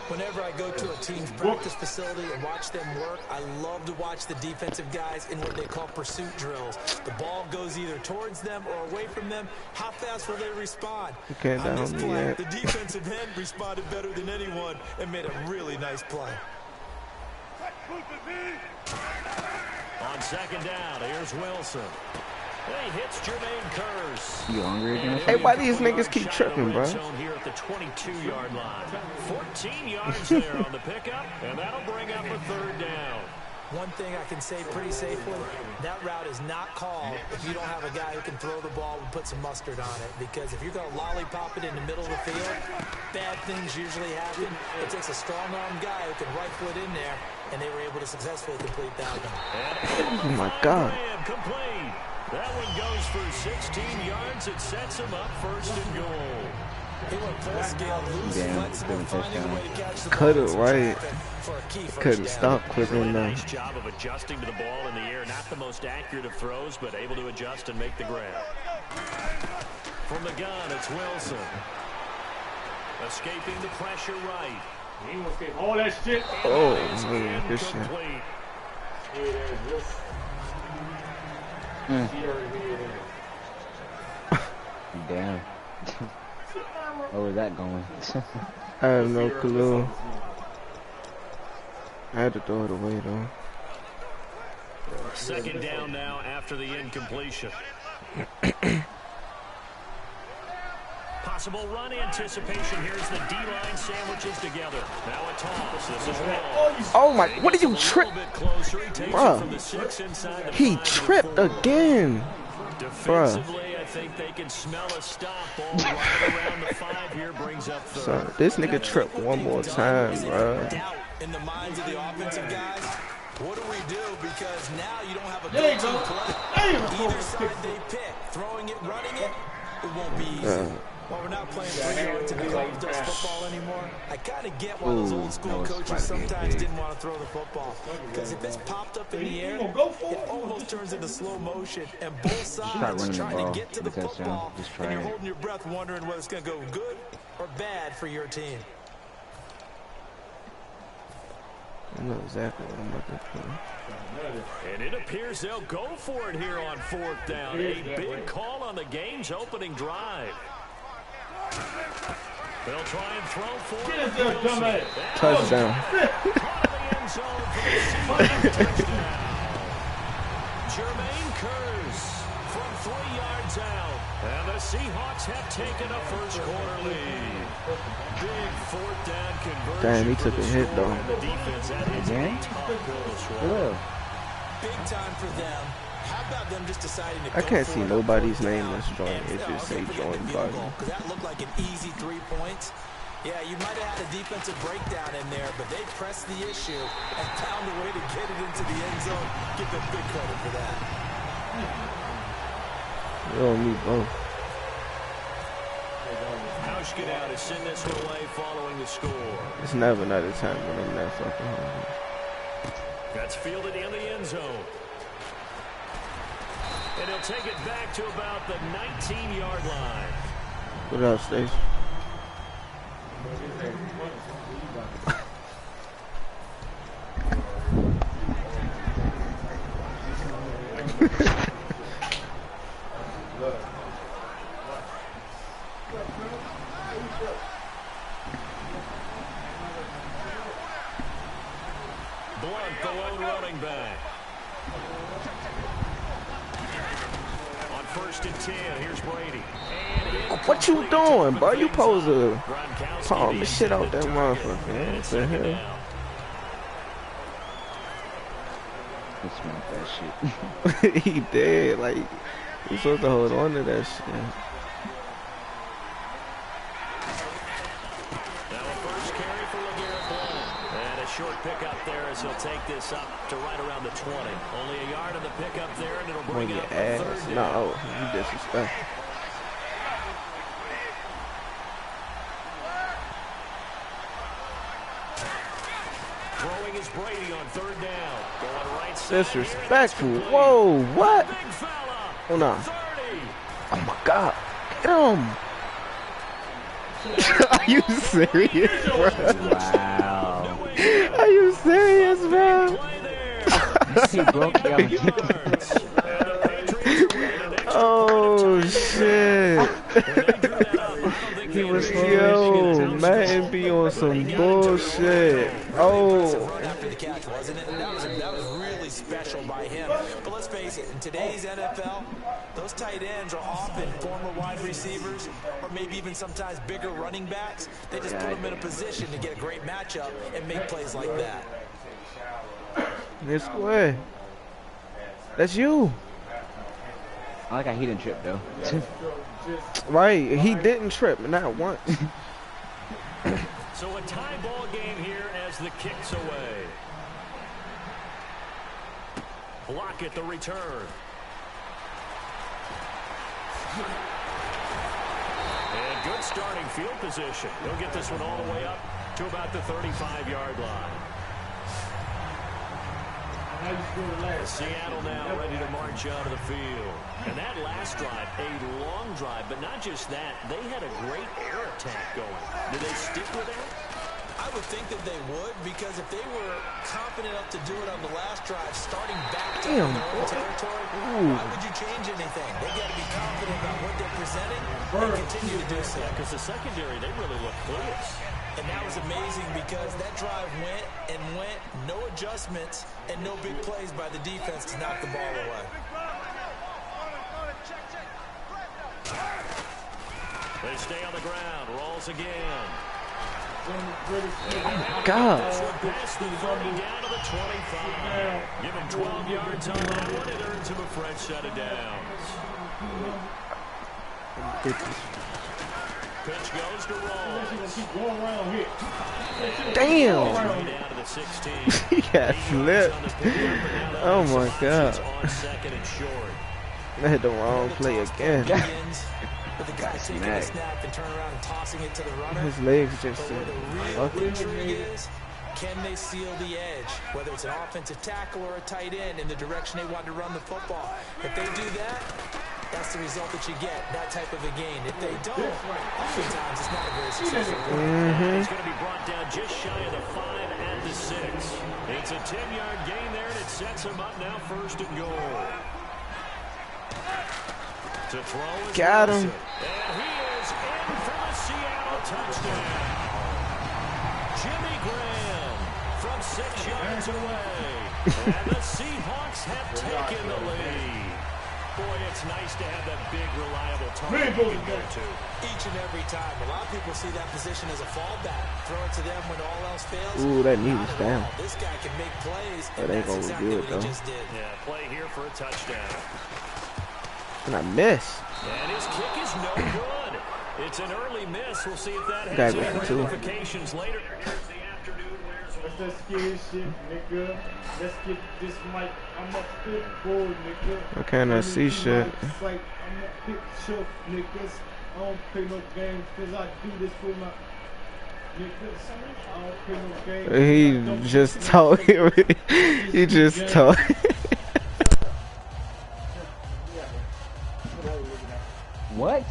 D: Whenever I go to a team's practice facility and watch them work, I love to watch the defensive guys in what they call pursuit drills. The ball goes either towards them or away from them. How fast will they respond? On this play, the defensive end responded better than anyone and made a really nice play.
C: On second down, here's Wilson. He hits Jermaine Kearse.
A: You hungry again?
E: Hey, why these niggas keep tripping, bro?
C: Here at the 22-yard line. 14 yards there on the pickup, and that'll bring up a third down.
D: One thing I can say pretty safely, that route is not called if you don't have a guy who can throw the ball and put some mustard on it. Because if you're going to lollipop it in the middle of the field, bad things usually happen. It takes a strong-armed guy who can rifle it in there, and they were able to successfully complete that one.
E: Oh, my God.
C: Complete. That one goes for 16 yards. It sets him up first and goal.
E: Cut it right. Couldn't stop clipping them.
C: Nice job of adjusting to the ball in the air. Not the most accurate of throws, but able to adjust and make the grab. From the gun, it's Wilson. Escaping the pressure right.
B: He wants to get all that shit.
E: Oh, man, good shit.
A: Damn. Where was that going?
E: I have no clue. I had to throw it away, though.
C: Second down now after the incompletion. Possible run anticipation. Here's the D-line sandwiches together. Now a toss. This is Rawls.
E: Oh, my. What did you trip? Bruh. He tripped again.
C: Defensively, I think they can smell a stop. Ball right around the 5 here brings up third.
E: So, this nigga tripped one more time, bro.
D: Doubt in the minds of the offensive guys. What do we do? Because now you don't have a go-to play. Either side they pick, throwing it, running it, it won't be easy. While we're not playing 3 yards to the college football anymore, I kind of get why those old school coaches sometimes didn't want to throw the football. Because if it's popped up in the air, it almost turns into slow motion, and both sides are trying to get to the football, and you're holding your breath wondering whether it's going to go good or bad for your team.
E: I know exactly what I'm about to do.
C: And it appears they'll go for it here on 4th down. A big call on the game's opening drive. They'll try and throw for it.
E: Touchdown.
C: end zone for the Seahawks touchdown. Jermaine Kearse from 3 yards out. And the Seahawks have taken a first quarter lead. Big fourth down conversion.
E: Damn, he took a hit though.
C: The defense that is a tough pill to swallow.
D: Big time for them. How about them just deciding to
E: I can't see nobody's name that's joined. It just say join button.
D: Because that looked like an easy 3 points. Yeah, you might have had a defensive breakdown in there, but they pressed the issue and found a way to get it into the end zone. Give them big credit for that.
E: You don't need both.
C: Hauschka to send this one away following the score.
E: It's never another time when I'm that fucking hungry.
C: That's fielded in the end zone. And he'll take it back to about the 19-yard line.
E: What else, Stacey?
C: Blunt, the lone running back. On 1st and 10, here's Brady.
E: What you doing, bro? You supposed to palm the shit out that motherfucker, man. What the hell?
A: He smelled that shit.
E: He did, like, you supposed to hold on to that shit.
C: Now a first carry for LeGarrette Blount. And a short pickup there as he'll take this up to right around the 20. Only a yard on the pickup there, and it'll bring it up to 3rd down.
E: No, you disrespect.
C: Throwing is Brady on 3rd down. Going right side.
E: Disrespectful. Whoa, what?
C: Big fella.
E: Oh, no.
C: 30.
E: Oh, my God. Get him. Are you serious, bro?
A: Wow.
E: Are you serious, bro?
A: He broke down.
E: Oh, shit.
A: He was
E: Yo, Madden be on some bullshit. Oh.
D: After the catch, wasn't it? That was really special by him. But let's face it, in today's NFL, those tight ends are often former wide receivers or maybe even sometimes bigger running backs. They just put them in a position to get a great matchup and make plays like that.
E: This way. That's you.
A: I like how he didn't trip though.
E: Right, he didn't trip, not once.
C: So a tie ball game here as the kick's away. Block at the return. And good starting field position. He'll get this one all the way up to about the 35-yard line. Seattle now ready to march out of the field. And that last drive, a long drive, but not just that, they had a great air attack going. Did they stick with that?
D: I would think that they would, because if they were confident enough to do it on the last drive, starting back to their own territory, why would you change anything? They got to be confident about what they're presenting and continue to do so.
C: Because the secondary, they really look clueless.
D: And that was amazing because that drive went and went, no adjustments and no big plays by the defense to knock the ball away.
C: They stay on the ground, rolls again.
E: God.
C: Pass the 30 down to the 25. Give him 12 yards on that one. It earns him a fresh set of downs. Pitch goes to Rolls.
E: Damn.
C: Down to the 16.
E: He got flipped. Oh my God.
C: On second and short.
E: I hit the wrong play again.
D: But the guy taking the snap and turning around and tossing it to the runner.
E: His legs just
D: But where the real intrigue is, can they seal the edge? Whether it's an offensive tackle or a tight end in the direction they want to run the football. If they do that, that's the result that you get, that type of a gain. If they don't, oftentimes it's not a very successful game.
C: It's going to be brought down just shy of the 5 at the 6. It's a 10-yard gain there, and it sets him up now 1st and goal. To throw is
E: Got him.
C: Wilson. And he is in for the Seattle touchdown. Jimmy Graham from 6 yards away. And the Seahawks have taken the lead. Boy, it's nice to have that big, reliable target you can go to.
D: Each and every time. A lot of people see that position as a fallback. Throw it to them when all else fails.
E: Ooh, that knee was down.
D: This guy can make plays.
E: That ain't gonna be good, though.
C: Yeah, play here for a touchdown.
E: And I miss.
C: And his kick is no good. It's an early miss. We'll see if that has
E: Got
C: any
E: it, too.
C: ramifications later.
B: Let's that scary shit, nigga. Let's get this mic. I'm a pit bull, nigga.
E: I cannot see shit.
B: It's like I'm a picture, niggas. I don't play no games because I do this for my niggas. I don't play no games.
E: He just told he just told.
A: What?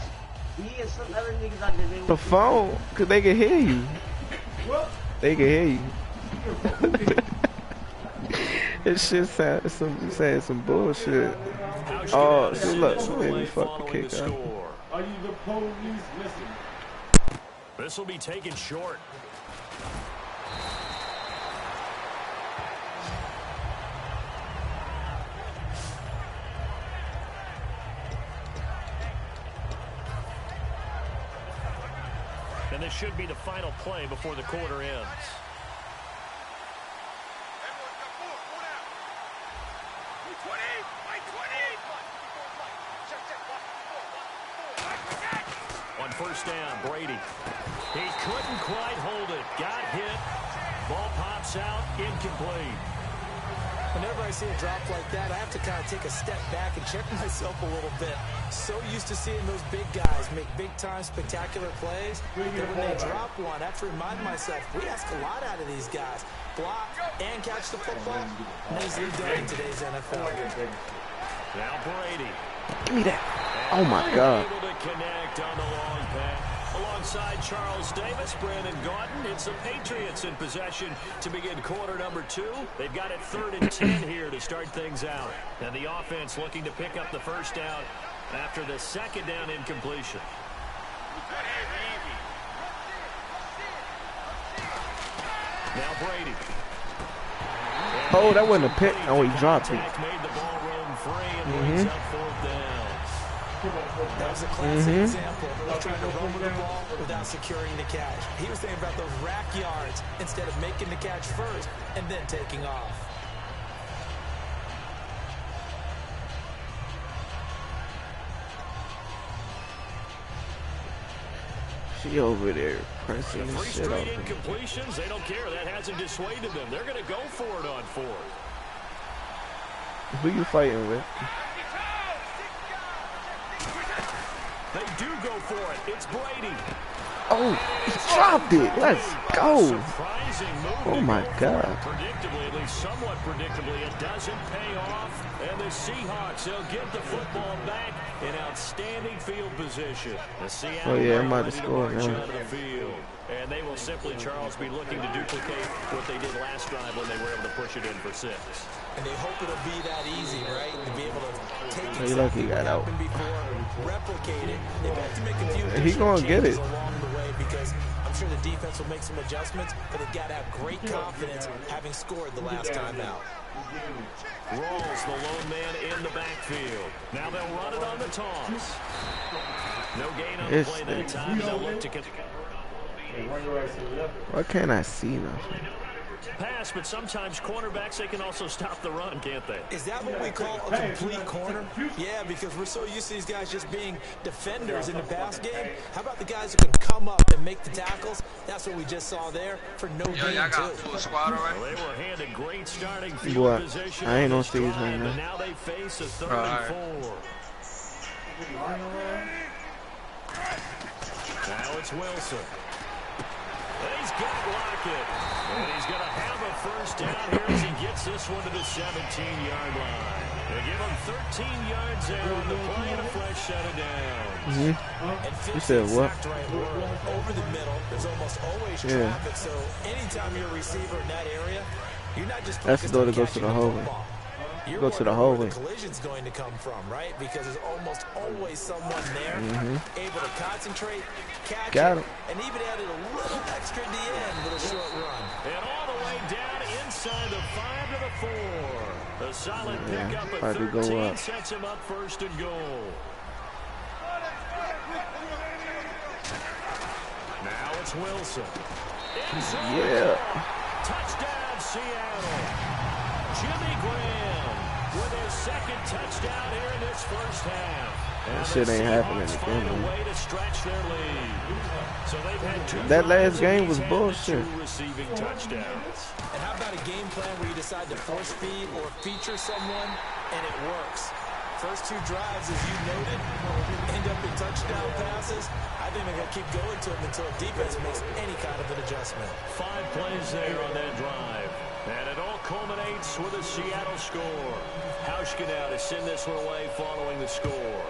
A: He and some other niggas out there.
E: The phone, cause they can hear you.
B: What?
E: They can hear you. It shit saying some bullshit. Oh, shit, look, made me fucking kick out.
B: Are you the police? Listen.
C: This will be taken short. And this should be the final play before the quarter ends. On first down, Brady. He couldn't quite hold it. Got hit. Ball pops out. Incomplete.
D: Whenever I see a drop like that, I have to kind of take a step back and check myself a little bit. So used to seeing those big guys make big-time spectacular plays that when they drop one, I have to remind myself, we ask a lot out of these guys. Block and catch the football. Easily done in today's NFL.
C: Now Brady.
E: Give me that. Oh my God.
C: Able to connect on the long pass. Alongside Charles Davis, Brandon Gaudin. It's the Patriots in possession to begin quarter number 2. They've got it 3rd and 10 here to start things out. And the offense looking to pick up the first down after the second down incompletion. Now Brady.
E: Oh, that wasn't a pick. Oh, he dropped it.
C: Made the ball roam free and brings up 4th down.
D: That was a classic example of trying to run with the ball without securing the catch. He was thinking about those rack yards instead of making the catch first and then taking off.
E: She over there pressing the
C: 3
E: shit
C: straight
E: up.
C: incompletions. They don't care. That hasn't dissuaded them. They're going to go for it on 4th.
E: Who you fighting with?
C: They do go for it. It's Brady.
E: Oh, he dropped it. Let's go.
C: Surprising move.
E: Oh my God.
C: Predictably, at least somewhat predictably, it doesn't pay off. And the Seahawks, they'll get the football back in outstanding field position. The Seattle
E: Oh yeah, I'm about to
C: ready
E: score
C: march
E: now.
C: out of the field. And they will simply, Charles, be looking to duplicate what they did last drive when they were able to push it in for 6.
D: And they hope it'll be that easy, right? To be able to take
E: He lucky he got out.
D: before, replicate it. They've had to make a few
E: He gonna get it.
D: along the way because I'm sure the defense will make some adjustments, but they've got to have great confidence having scored the last time out.
C: Rolls the lone man in the backfield. Now they'll run it on the toss. No gain on the play that time. They'll look to
E: Why can't I see nothing?
C: pass, but sometimes cornerbacks, they can also stop the run, can't they?
D: Is that what we call a complete corner? Yeah, because we're so used to these guys just being defenders in the pass game. How about the guys who can come up and make the tackles? That's what we just saw there for no gain, too.
C: Well, they were handed great starting field
E: What?
C: position.
E: I ain't
C: on
E: on
C: this
E: stage
C: drive,
E: right now.
C: but now they face a 3rd and 4. Now it's Wilson. And he's got Lockett. And he's going to have a first down here as he gets this one to the 17-yard line. They give him 13 yards there on the play, and a fresh set of downs.
E: You said what?
D: Over the middle, there's almost always traffic, so anytime you're a receiver in that area, you're not just
E: That's the door that goes to the hole.
D: You're
E: Go to the
D: wondering
E: hallway.
D: where the collision's going to come from, right? Because there's almost always someone there able to concentrate, catch
E: Got
D: it,
E: him.
D: and even added a little extra at the end with a short run.
C: And all the way down inside the 5 to the 4. A solid pickup
E: About to
C: of
E: go
C: 13
E: up.
C: sets him up first and goal. Now it's Wilson. Inside.
E: Yeah.
C: Touchdown, Seattle. Jimmy Graham with his second touchdown here in this first half.
E: That shit ain't happening again,
C: Find a
E: man.
C: way to stretch their lead. So they've had 2
E: That last
C: drives
E: game
C: and
E: was
C: each had
E: bullshit.
C: 2 receiving touchdowns.
D: And how about a game plan where you decide to force feed or feature someone, and it works? First 2 drives, as you noted, end up in touchdown passes. I think they're going to keep going to them until defense makes any kind of an adjustment.
C: 5 plays there on that drive. And it all culminates with a Seattle score. Hauschka now to send this one away following the score.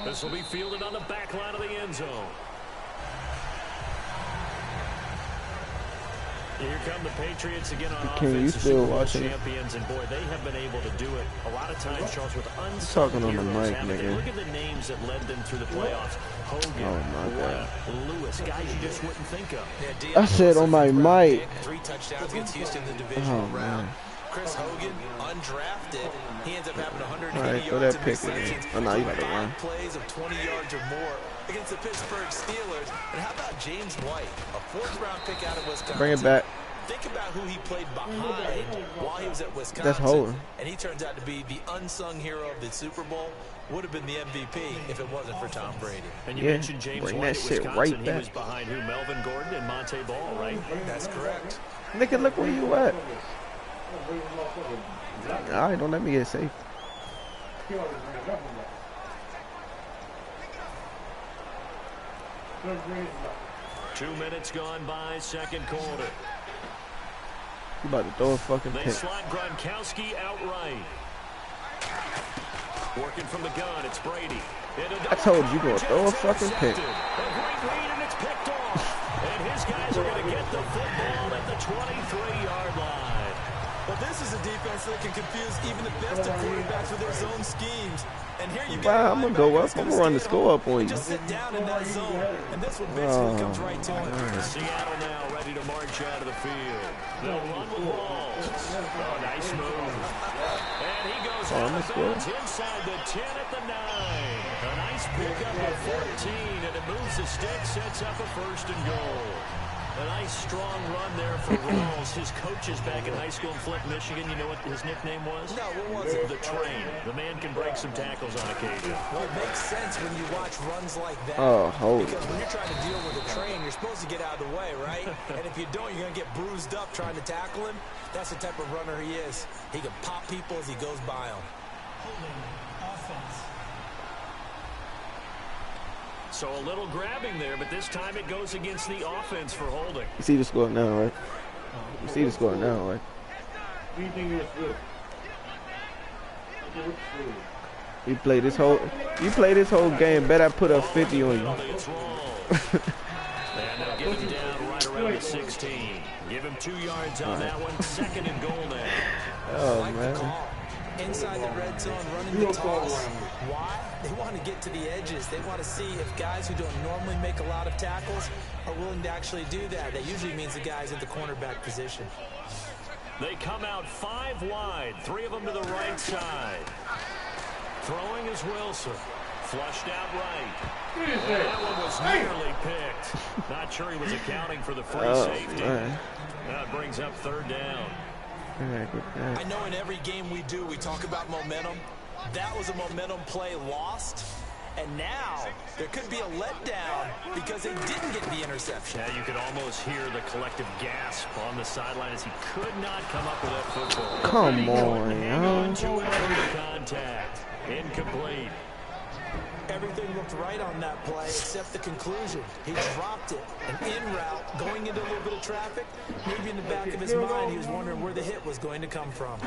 C: This will be fielded on the back line of the end zone. Here come the Patriots again on
E: Can you
C: offense.
E: still
C: Super Bowl
E: watching it?
C: champions, and boy, they have been able to do it a lot of times, Charles, with
E: Talking
C: unsung
E: on the
C: heroes.
E: mic,
C: haven't they?
E: nigga.
C: Look at the names that led them through the playoffs. Hogan,
E: Oh, my God.
C: White, Lewis, guys you just wouldn't think of.
D: Yeah,
E: I said on my mic.
D: 3 touchdowns against Houston in the divisional
E: Oh,
D: round.
E: man.
D: Chris Hogan, undrafted, he ends up having 180
E: All right, throw
D: yards
E: that
D: and
E: pick in.
D: receptions.
E: Oh, no, you got to
D: 5
E: run.
D: plays of 20 yards or more against the Pittsburgh Steelers. And how about James White, a 4th-round pick out of Wisconsin?
E: Bring it back.
D: Think about who he played behind while he was at Wisconsin.
E: That's Hogan.
D: And he turns out to be the unsung hero of the Super Bowl. Would have been the MVP if it wasn't for Tom Brady.
C: And you
E: Yeah,
C: mentioned James
E: bring
C: White
E: that
C: at
E: shit
C: Wisconsin.
E: right
C: He
E: back.
C: was behind who? Melvin Gordon and Monte Ball, right?
D: That's correct.
E: Nigga, look where you at. All right, don't let me get safe.
C: 2 minutes gone by, second quarter.
E: You about to throw a fucking
C: They
E: pick.
C: slot Gronkowski outright. Working from the gun, it's Brady.
E: I told you gonna throw a fucking pick.
C: A great read, and it's picked off. And his guys are going to get the football at the 23-yard line.
D: But this is a defense that can confuse even the best of quarterbacks with their zone schemes. And here you
E: Wow, I'm gonna go up. I'm gonna run the score up on you.
D: Just sit down in that zone. And this one basically comes right to it.
C: Seattle now ready to march out of the field. They'll run with balls. Oh, nice move. And he goes out of bounds inside the 10 at the 9. A nice pickup of 14, and it moves the stick, sets up a first and goal. A nice strong run there for Rawls. His coaches back in high school in Flint, Michigan, you know what his nickname was?
D: No, what was it?
C: The Train. The man can break some tackles on occasion.
D: Well, it makes sense when you watch runs like that.
E: Oh, hold
D: Because when you're trying to deal with a train, you're supposed to get out of the way, right? And if you don't, you're going to get bruised up trying to tackle him. That's the type of runner he is. He can pop people as he goes by them.
C: So a little grabbing there, but this time it goes against the offense for holding.
E: You see the score now, right? You see the score now, right?
B: Do you think it's good?
E: You play this whole game. Bet I put up 50 on you.
C: It's Rawls. And they'll get him down right around the 16. Give him 2 yards on that one. Second and goal now.
E: Oh man.
D: Inside the red zone, running the toss. Why? They want to get to the edges. They want to see if guys who don't normally make a lot of tackles are willing to actually do that. That usually means the guys at the cornerback position.
C: They come out 5 wide, 3 of them to the right side. Throwing is Wilson. Flushed out right. That one was nearly picked. Not sure he was accounting for the free safety.
E: Man.
C: That brings up third down.
D: I know in every game we do, we talk about momentum. That was a momentum play lost. And now there could be a letdown because they didn't get the interception.
C: Yeah, you could almost hear the collective gasp on the sideline as he could not come up with that football.
E: Come on,
C: Hang
E: yo.
C: on to it for contact. Incomplete.
D: Everything looked right on that play except the conclusion. He dropped it. An in route, going into a little bit of traffic. Maybe in the back of his mind, he was wondering where the hit was going to come from.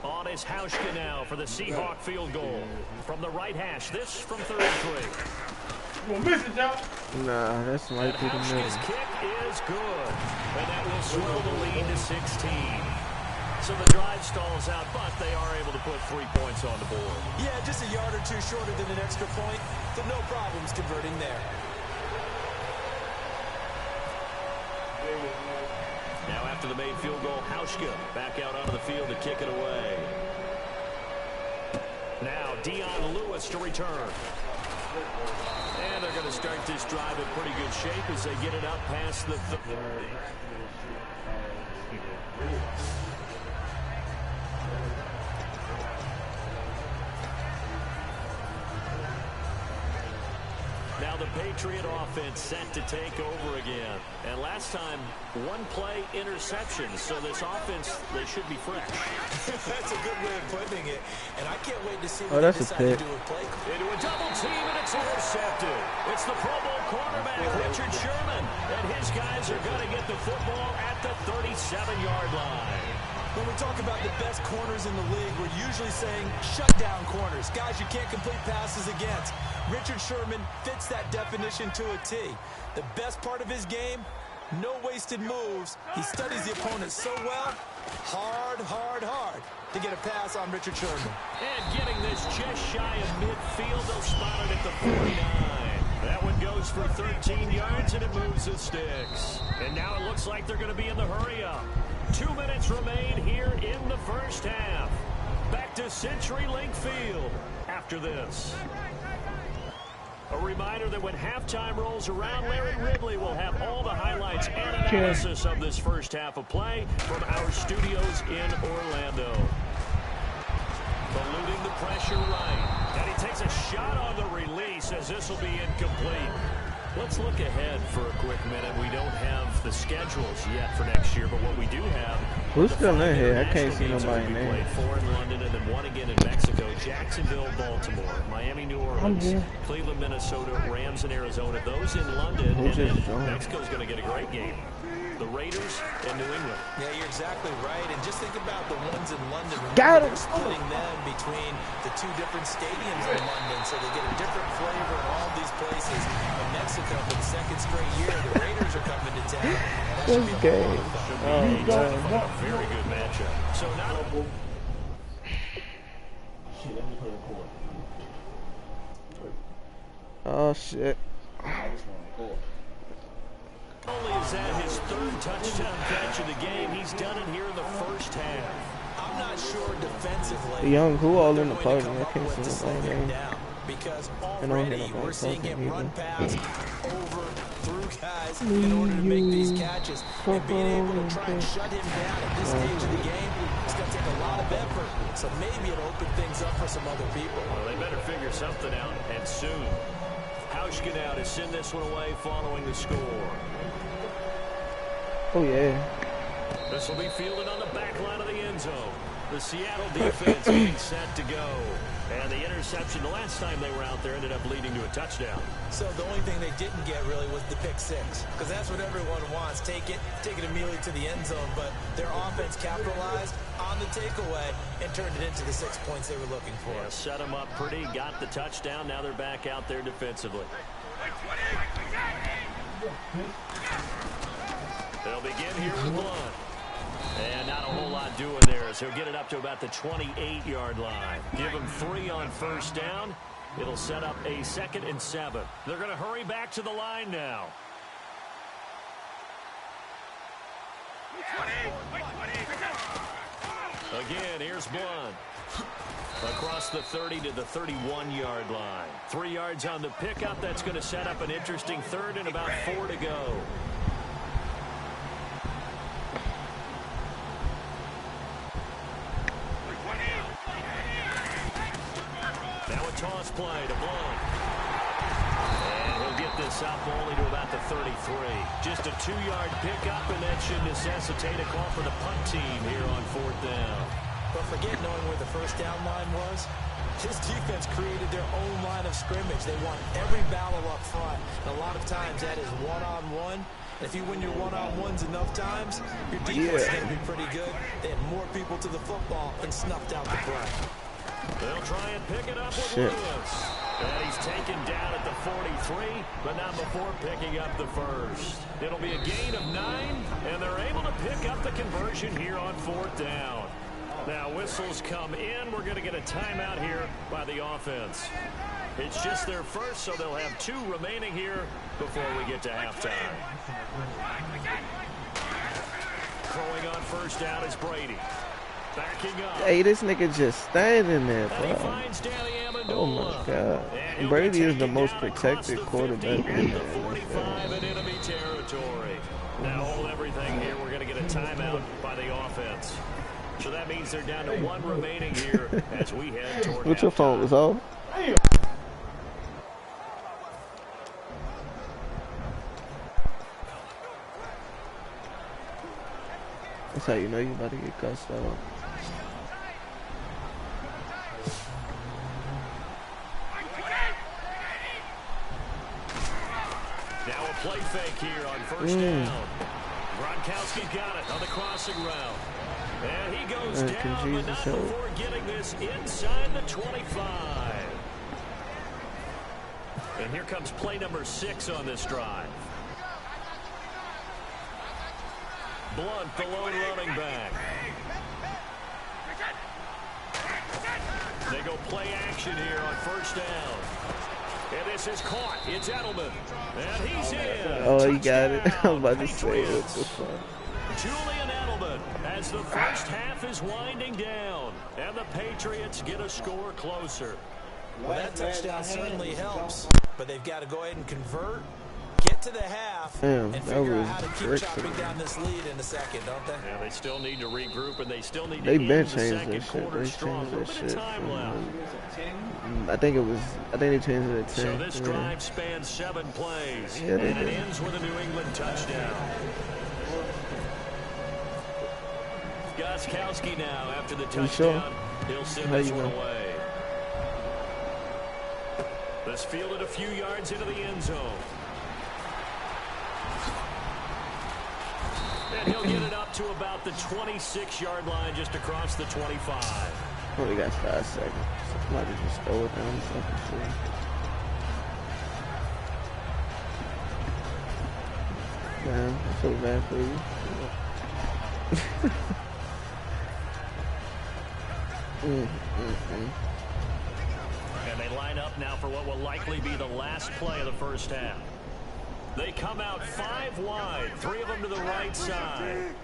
C: On is Hauschka now for the Seahawk field goal. From the right hash, this from 33.
B: Gonna miss it, y'all.
E: Nah, that's right through the middle.
C: His kick is good, and that will swell the lead to 16. So the drive stalls out, but they are able to put 3 points on the board.
D: Yeah, just a yard or two shorter than an extra point, but no problems converting there.
C: Now after the made field goal, Hauschka back out onto the field to kick it away. Now Dion Lewis to return. And they're going to start this drive in pretty good shape as they get it up past the 30. Now the Patriot offense set to take over again. And last time, one play interception. So this offense, they should be fresh.
D: That's a good way of putting it. And I can't wait to see
E: Oh,
D: what
E: that's
D: they
E: a
D: decide to
E: pick.
D: do with play.
C: Into a double team, and it's intercepted. It's the Pro Bowl cornerback, Richard Sherman. And his guys are going to get the football at the 37-yard line.
D: When we talk about the best corners in the league, we're usually saying shut down corners, guys you can't complete passes against. Richard Sherman fits that definition to a T. The best part of his game, no wasted moves. He studies the opponent so well, hard to get a pass on Richard Sherman.
C: And getting this just shy of midfield, they'll spot it at the 49. That one goes for 13 yards, and it moves the sticks. And now it looks like they're going to be in the hurry-up. 2 minutes remain here in the first half. Back to CenturyLink Field after this. A reminder that when halftime rolls around, Larry Ridley will have all the highlights and analysis of this first half of play from our studios in Orlando. Eluding the pressure right. And he takes a shot on the release as this will be incomplete. Let's look ahead for a quick minute. We don't have the schedules yet for next year, but what we do have...
E: Who's still in here? I can't see nobody in there.
C: Played 4 in London and then 1 again in Mexico. Jacksonville, Baltimore, Miami, New Orleans, Cleveland, Minnesota, Rams, and Arizona. Those in London, and then Mexico's going to get a great game. The Raiders and New England.
D: Yeah, you're exactly right. And just think about the ones in London.
E: Got him.
D: They're splitting them between the 2 different stadiums in London, so they get a different flavor in all these places. In Mexico, for the 2nd straight year, the Raiders are coming to town. That should be a lot of fun.
C: A very good matchup. So not a...
E: Oh shit.
C: Only is that his 3rd touchdown catch of the game. He's done it here in the first half.
D: I'm not sure defensively.
E: The young who all in the
D: they're going
E: party?
D: to
E: I
D: come
E: can't
D: up with to
E: see
D: slow
E: the
D: him
E: name.
D: down, because
E: And I don't
D: already
E: hear
D: we're seeing him
E: either.
D: run past, over, through guys in order to make these catches. And being able to try and shut him down at this stage of the game, it's going to take a lot of effort. So maybe it'll open things up for some other people.
C: Well, they better figure something out, and soon. Hauschka now to send this one away following the score.
E: Oh yeah.
C: This will be fielded on the back line of the end zone. The Seattle defense being set to go. And the interception the last time they were out there ended up leading to a touchdown.
D: So the only thing they didn't get really was the pick 6, because that's what everyone wants. Take it immediately to the end zone. But their offense capitalized on the takeaway and turned it into the 6 points they were looking for.
C: Yeah, set them up pretty, got the touchdown. Now they're back out there defensively. They'll begin here with Blunt. And not a whole lot doing there as he'll get it up to about the 28-yard line. Give him 3 on first down. It'll set up a 2nd and 7. They're going to hurry back to the line now. Again, here's Blunt. Across the 30 to the 31-yard line. 3 yards on the pickup. That's going to set up an interesting 3rd and about 4 to go. Now a toss play to Blunt. And he'll get this up only to about the 33. Just a 2-yard pickup, and that should necessitate a call for the punt team here on 4th down.
D: But forget knowing where the first down line was. His defense created their own line of scrimmage. They want every battle up front. And a lot of times that is one-on-one. And if you win your one-on-ones enough times, your defense is going to be pretty good. They had more people to the football and snuffed out the play.
C: They'll try and pick it up with Lewis. And he's taken down at the 43, but not before picking up the first. It'll be a gain of 9, and they're able to pick up the conversion here on 4th down. Now whistles come in. We're going to get a timeout here by the offense. It's just their first, so they'll have 2 remaining here before we get to halftime. Throwing on 1st down is Brady. Backing up.
E: Hey, this nigga just standing there, bro. Oh my God. Brady is the most protected quarterback in the NFL.
C: In enemy territory. Now hold everything here. We're going to get a timeout by the offense. So that means they're down to 1 remaining here as we head toward
E: What's your phone? Was off? That's how you know you about to get cussed out.
C: Now a play fake here on 1st down. Gronkowski got it on the crossing route. And he goes down, but not before getting this inside the 25. And here comes play number 6 on this drive. Blunt, the lone running back. They go play action here on 1st down. And this is caught. It's Edelman. And he's in.
E: Oh, he got it. I was about to say it. What the fuck?
C: Julian Edelman as the first half is winding down. And the Patriots get a score closer.
D: Well, that touchdown certainly helps. But they've got to go ahead and convert, get to the half, and figure out how to keep chopping down this lead in a second, don't they?
C: Yeah, they still need to regroup, and they still need to end the second quarter strong. A little bit of time left.
E: I think they changed it to 10.
C: So this drive spans 7 plays,
E: and
C: it ends with a New England touchdown. Gostkowski now after the touchdown. He'll send this one away. This fielded a few yards into the end zone. And he'll get it up to about the 26-yard line just across the 25.
E: Oh, we got 5 seconds. Somebody just throw it down something. Man, I feel bad for you.
C: And they line up now for what will likely be the last play of the first half. They come out 5 wide, 3 of them to the right side.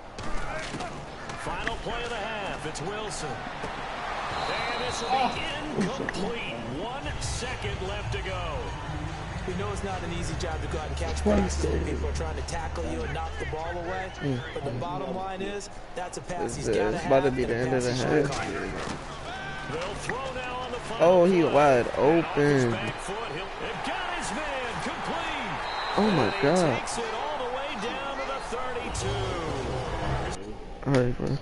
C: Final play of the half, it's Wilson. And this will be incomplete. 1 second left to go.
D: We know it's not an easy job to go out and catch passes when people are trying to tackle you and knock the ball away. But the bottom line is, that's a pass he's got to have.
E: It's about to be the end of the half.
C: They'll throw now on the
E: oh, he wide open. Oh my God.
C: Takes it all the way down to the 32.
E: All right, bro.